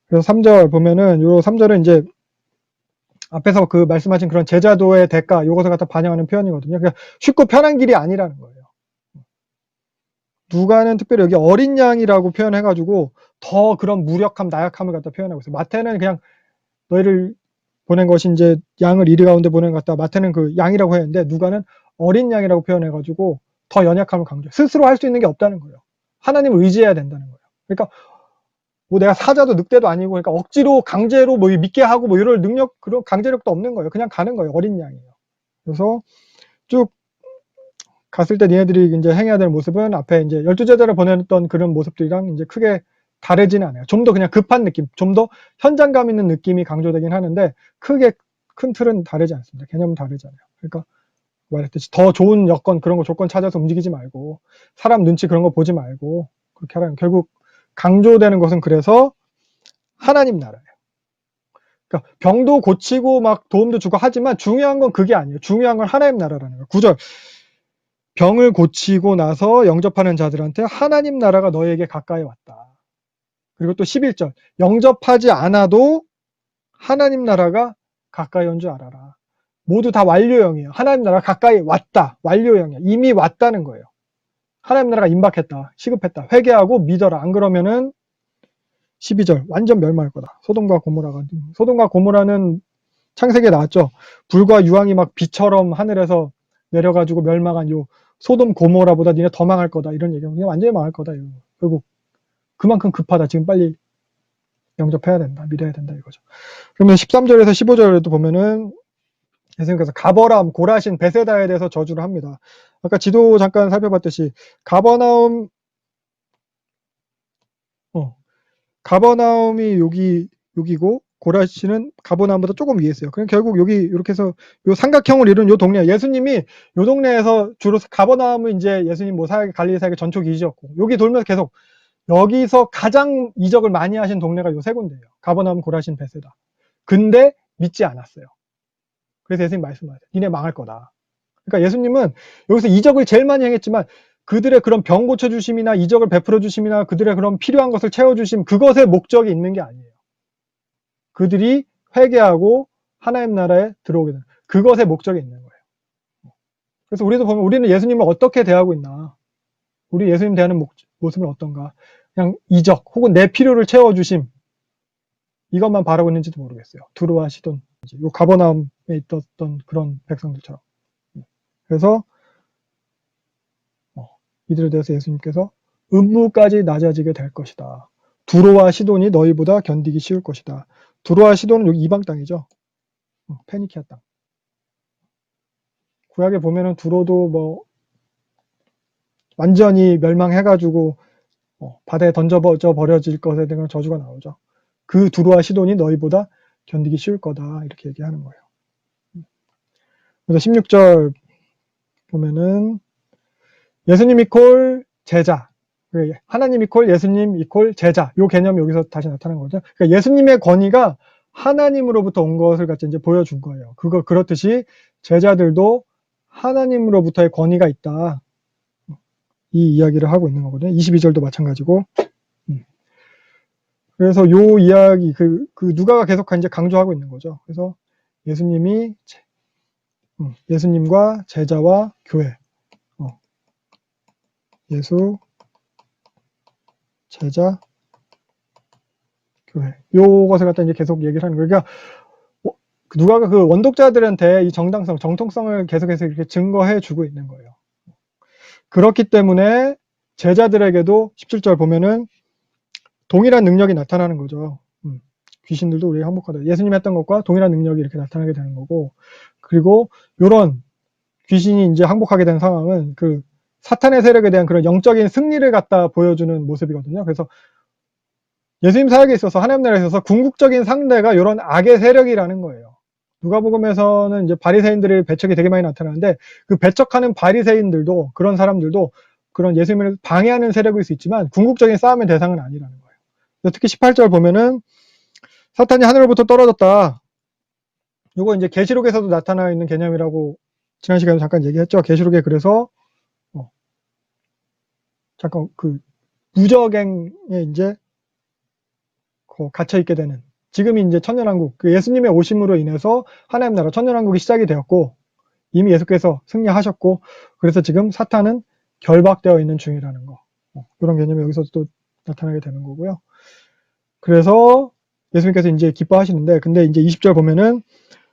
그래서 3절 보면은 요 3절은 이제 앞에서 그 말씀하신 그런 제자도의 대가, 요것을 갖다 반영하는 표현이거든요. 그러니까 쉽고 편한 길이 아니라는 거예요. 누가는 특별히 여기 어린 양이라고 표현해가지고 더 그런 무력함, 나약함을 갖다 표현하고 있어요. 마태는 그냥 너희를 보낸 것이 이제 양을 이리 가운데 보낸 것 같다. 마태는 그 양이라고 했는데 누가는 어린 양이라고 표현해가지고 더 연약함을 강조해. 스스로 할 수 있는 게 없다는 거예요. 하나님을 의지해야 된다는 거예요. 그러니까 뭐 내가 사자도 늑대도 아니고 그러니까 억지로 강제로 뭐 믿게 하고 뭐 이럴 능력, 그런 강제력도 없는 거예요. 그냥 가는 거예요. 어린 양이에요. 그래서 쭉 갔을 때 니네들이 이제 행해야 되는 모습은 앞에 이제 12제자를 보냈던 그런 모습들이랑 이제 크게 다르지는 않아요. 좀 더 그냥 급한 느낌, 좀 더 현장감 있는 느낌이 강조되긴 하는데 크게 큰 틀은 다르지 않습니다. 개념은 다르잖아요. 그러니까 말했듯이 더 좋은 여건 그런 거 조건 찾아서 움직이지 말고 사람 눈치 그런 거 보지 말고 그렇게 하라는 결국 강조되는 것은 그래서 하나님 나라예요. 그러니까 병도 고치고 막 도움도 주고 하지만 중요한 건 그게 아니에요. 중요한 건 하나님 나라라는 거예요. 9절 병을 고치고 나서 영접하는 자들한테 하나님 나라가 너에게 가까이 왔다. 그리고 또 11절 영접하지 않아도 하나님 나라가 가까이 온 줄 알아라. 모두 다 완료형이에요. 하나님 나라가 가까이 왔다. 완료형이야. 이미 왔다는 거예요. 하나님 나라가 임박했다. 시급했다. 회개하고 믿어라. 안 그러면은 12절 완전 멸망할 거다. 소돔과 고모라는 창세기에 나왔죠. 불과 유황이 막 비처럼 하늘에서 내려가지고 멸망한 요 소돔 고모라보다 니네 더 망할 거다. 이런 얘기는 그냥 완전히 망할 거다. 이거. 결국 그만큼 급하다. 지금 빨리 영접해야 된다. 믿어야 된다 이거죠. 그러면 13절에서 15절에도 보면은 예수님께서 가버람, 고라신, 베세다에 대해서 저주를 합니다. 아까 지도 잠깐 살펴봤듯이 가버나움이 여기고 고라신은 가버나움보다 조금 위에 있어요. 그럼 결국 여기 이렇게 해서 요 삼각형을 이룬 요 동네, 예수님이 요 동네에서 주로 가버나움은 이제 예수님 뭐 갈릴리 사역의 전초 기지였고 여기 돌면서 계속 여기서 가장 이적을 많이 하신 동네가 요 세 군데예요. 가버나움, 고라신, 베세다. 근데 믿지 않았어요. 그래서 예수님 말씀하세요. 니네 망할 거다. 그러니까 예수님은 여기서 이적을 제일 많이 행했지만 그들의 그런 병 고쳐주심이나 이적을 베풀어 주심이나 그들의 그런 필요한 것을 채워주심 그것에 목적이 있는 게 아니에요. 그들이 회개하고 하나님 나라에 들어오게 되는 그것에 목적이 있는 거예요. 그래서 우리도 보면 우리는 예수님을 어떻게 대하고 있나 우리 예수님 대하는 모습은 어떤가 그냥 이적 혹은 내 필요를 채워주심 이것만 바라고 있는지도 모르겠어요. 두루와 시돈 요 가버나움에 있었던 그런 백성들처럼 그래서 이들에 대해서 예수님께서 음무까지 낮아지게 될 것이다. 두로와 시돈이 너희보다 견디기 쉬울 것이다. 두로와 시돈은 여기 이방 땅이죠. 페니키아 땅. 구약에 보면은 두로도 뭐 완전히 멸망해가지고 바다에 던져져 버려질 것에 대한 저주가 나오죠. 그 두로와 시돈이 너희보다 견디기 쉬울 거다. 이렇게 얘기하는 거예요. 그래서 16절 보면은 예수님 이퀄 제자, 하나님 이퀄 예수님 이퀄 제자 요 개념이 여기서 다시 나타난 거죠. 그러니까 예수님의 권위가 하나님으로부터 온 것을 같이 이제 보여준 거예요. 그렇듯이 제자들도 하나님으로부터의 권위가 있다. 이 이야기를 하고 있는 거거든요. 22절도 마찬가지고. 그래서 요 이야기 그 누가가 계속 이제 강조하고 있는 거죠. 그래서 예수님과 제자와 교회. 예수, 제자, 교회. 요것을 갖다 이제 계속 얘기를 하는 거예요. 그러니까 누가가 그 원독자들한테 이 정통성을 계속해서 이렇게 증거해 주고 있는 거예요. 그렇기 때문에 제자들에게도 17절 보면은 동일한 능력이 나타나는 거죠. 귀신들도 우리가 항복하다. 예수님 했던 것과 동일한 능력이 이렇게 나타나게 되는 거고, 그리고 요런 귀신이 이제 항복하게 된 상황은 그 사탄의 세력에 대한 그런 영적인 승리를 갖다 보여주는 모습이거든요. 그래서 예수님 사역에 있어서 하나님 나라에 있어서 궁극적인 상대가 이런 악의 세력이라는 거예요. 누가복음에서는 이제 바리새인들의 배척이 되게 많이 나타나는데 그 배척하는 바리새인들도 그런 사람들도 그런 예수님을 방해하는 세력일 수 있지만 궁극적인 싸움의 대상은 아니라는 거예요. 특히 18절 보면은 사탄이 하늘로부터 떨어졌다. 이거 이제 계시록에서도 나타나 있는 개념이라고 지난 시간에 잠깐 얘기했죠. 계시록에 그래서 잠깐 그 무저갱에 이제 갇혀 있게 되는 지금이 이제 천년왕국 그 예수님의 오심으로 인해서 하나님 나라 천년왕국이 시작이 되었고 이미 예수께서 승리하셨고 그래서 지금 사탄은 결박되어 있는 중이라는 거 이런 개념이 여기서 또 나타나게 되는 거고요. 그래서 예수님께서 이제 기뻐하시는데 근데 이제 20절 보면은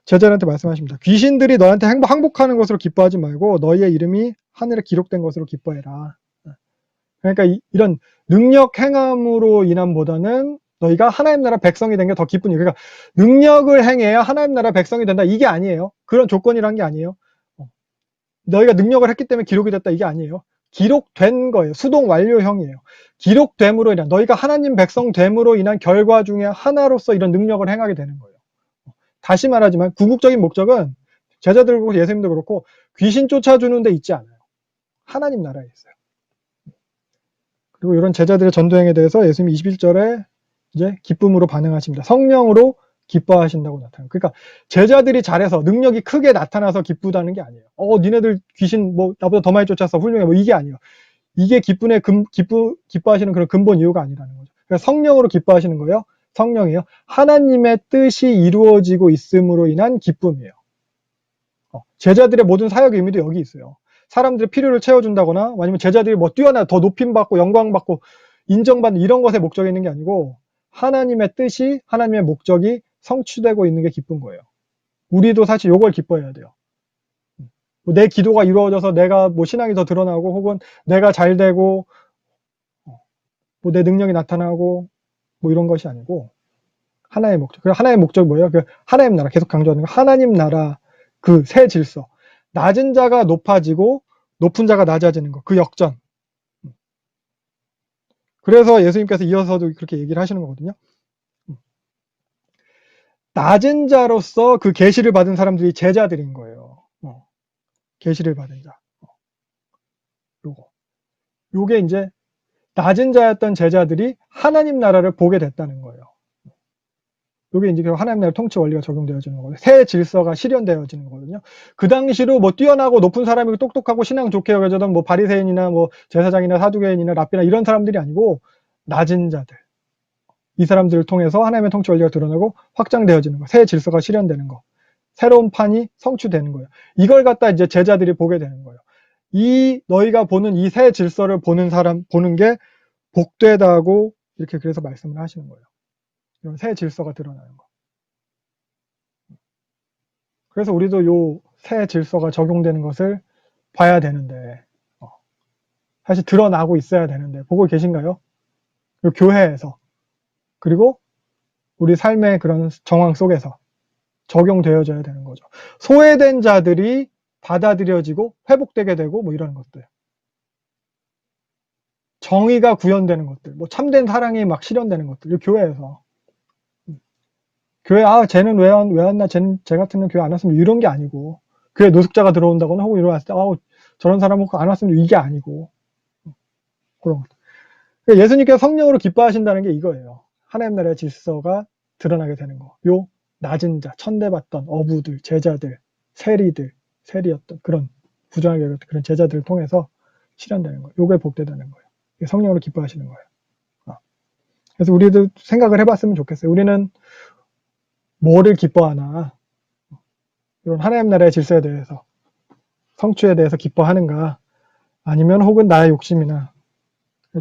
제자들한테 말씀하십니다. 귀신들이 너한테 항복하는 것으로 기뻐하지 말고 너희의 이름이 하늘에 기록된 것으로 기뻐해라. 그러니까 이런 능력 행함으로 인함보다는 너희가 하나님 나라 백성이 된 게 더 기쁜 일. 그러니까 능력을 행해야 하나님 나라 백성이 된다. 이게 아니에요. 그런 조건이란 게 아니에요. 너희가 능력을 했기 때문에 기록이 됐다 이게 아니에요. 기록된 거예요. 수동 완료형이에요. 기록됨으로 인한 너희가 하나님 백성 됨으로 인한 결과 중에 하나로서 이런 능력을 행하게 되는 거예요. 다시 말하지만 궁극적인 목적은 제자들도 그렇고 예수님도 그렇고 귀신 쫓아주는 데 있지 않아요. 하나님 나라에 있어요. 그리고 이런 제자들의 전도행에 대해서 예수님이 21절에 이제 기쁨으로 반응하십니다. 성령으로 기뻐하신다고 나타나요. 그러니까 제자들이 잘해서 능력이 크게 나타나서 기쁘다는 게 아니에요. 니네들 귀신 뭐 나보다 더 많이 쫓았어 훌륭해 뭐 이게 아니에요. 이게 기뻐하시는 그런 근본 이유가 아니라는 거죠. 그러니까 성령으로 기뻐하시는 거예요. 성령이요. 하나님의 뜻이 이루어지고 있음으로 인한 기쁨이에요. 제자들의 모든 사역의 의미도 여기 있어요. 사람들의 필요를 채워준다거나 아니면 제자들이 뭐 뛰어나 더 높임받고 영광받고 인정받는 이런 것에 목적이 있는 게 아니고 하나님의 뜻이 하나님의 목적이 성취되고 있는 게 기쁜 거예요. 우리도 사실 요걸 기뻐해야 돼요. 내 기도가 이루어져서 내가 뭐 신앙이 더 드러나고 혹은 내가 잘 되고 뭐 내 능력이 나타나고 뭐 이런 것이 아니고 하나의 목적. 그 하나의 목적이 뭐예요? 그 하나님 나라 계속 강조하는 거. 하나님 나라 그 새 질서. 낮은 자가 높아지고 높은 자가 낮아지는 거. 그 역전. 그래서 예수님께서 이어서도 그렇게 얘기를 하시는 거거든요. 낮은 자로서 그 계시를 받은 사람들이 제자들인 거예요. 계시를 받은 자. 요게 이제 낮은 자였던 제자들이 하나님 나라를 보게 됐다는 거예요. 요게 이제 하나님 나라 통치 원리가 적용되어지는 거거든요. 새 질서가 실현되어지는 거거든요. 그 당시로 뭐 뛰어나고 높은 사람이고 똑똑하고 신앙 좋게 여겨졌던 뭐 바리새인이나 뭐 제사장이나 사두개인이나 랍비나 이런 사람들이 아니고 낮은 자들. 이 사람들을 통해서 하나님의 통치 원리가 드러나고 확장되어지는 거. 새 질서가 실현되는 거. 새로운 판이 성취되는 거예요. 이걸 갖다 이제 제자들이 보게 되는 거예요. 너희가 보는 이 새 질서를 보는 게 복되다고 이렇게 그래서 말씀을 하시는 거예요. 이런 새 질서가 드러나는 거. 그래서 우리도 요 새 질서가 적용되는 것을 봐야 되는데, 사실 드러나고 있어야 되는데, 보고 계신가요? 요 교회에서. 그리고 우리 삶의 그런 정황 속에서 적용되어져야 되는 거죠. 소외된 자들이 받아들여지고 회복되게 되고 뭐 이런 것들. 정의가 구현되는 것들, 뭐 참된 사랑이 막 실현되는 것들, 이 교회에서. 교회, 쟤는 왜 왔나, 쟤 같은 교회 안 왔으면 이런 게 아니고, 교회 노숙자가 들어온다거나 혹은 이러고 왔을 때, 저런 사람은 안 왔으면 이게 아니고, 그런 것. 예수님께서 성령으로 기뻐하신다는 게 이거예요. 하나님 나라의 질서가 드러나게 되는 거. 요 낮은 자, 천대받던 어부들, 제자들, 세리였던 그런 부정하게 여겼던 그런 제자들을 통해서 실현되는 거예요. 요게 복되다는 거예요. 성령으로 기뻐하시는 거예요. 그래서 우리도 생각을 해봤으면 좋겠어요. 우리는 뭐를 기뻐하나? 이런 하나님 나라의 질서에 대해서, 성취에 대해서 기뻐하는가? 아니면 혹은 나의 욕심이나,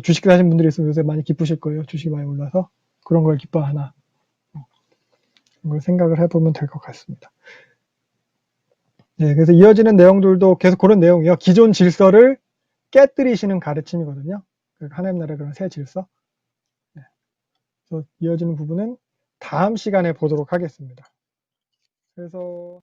주식 사신 분들이 있으면 요새 많이 기쁘실 거예요. 주식이 많이 올라서. 그런 걸 기뻐하나? 그런 걸 생각을 해보면 될 것 같습니다. 네, 그래서 이어지는 내용들도 계속 그런 내용이에요. 기존 질서를 깨뜨리시는 가르침이거든요. 하나님 나라의 그런 새 질서. 네. 그래서 이어지는 부분은 다음 시간에 보도록 하겠습니다. 그래서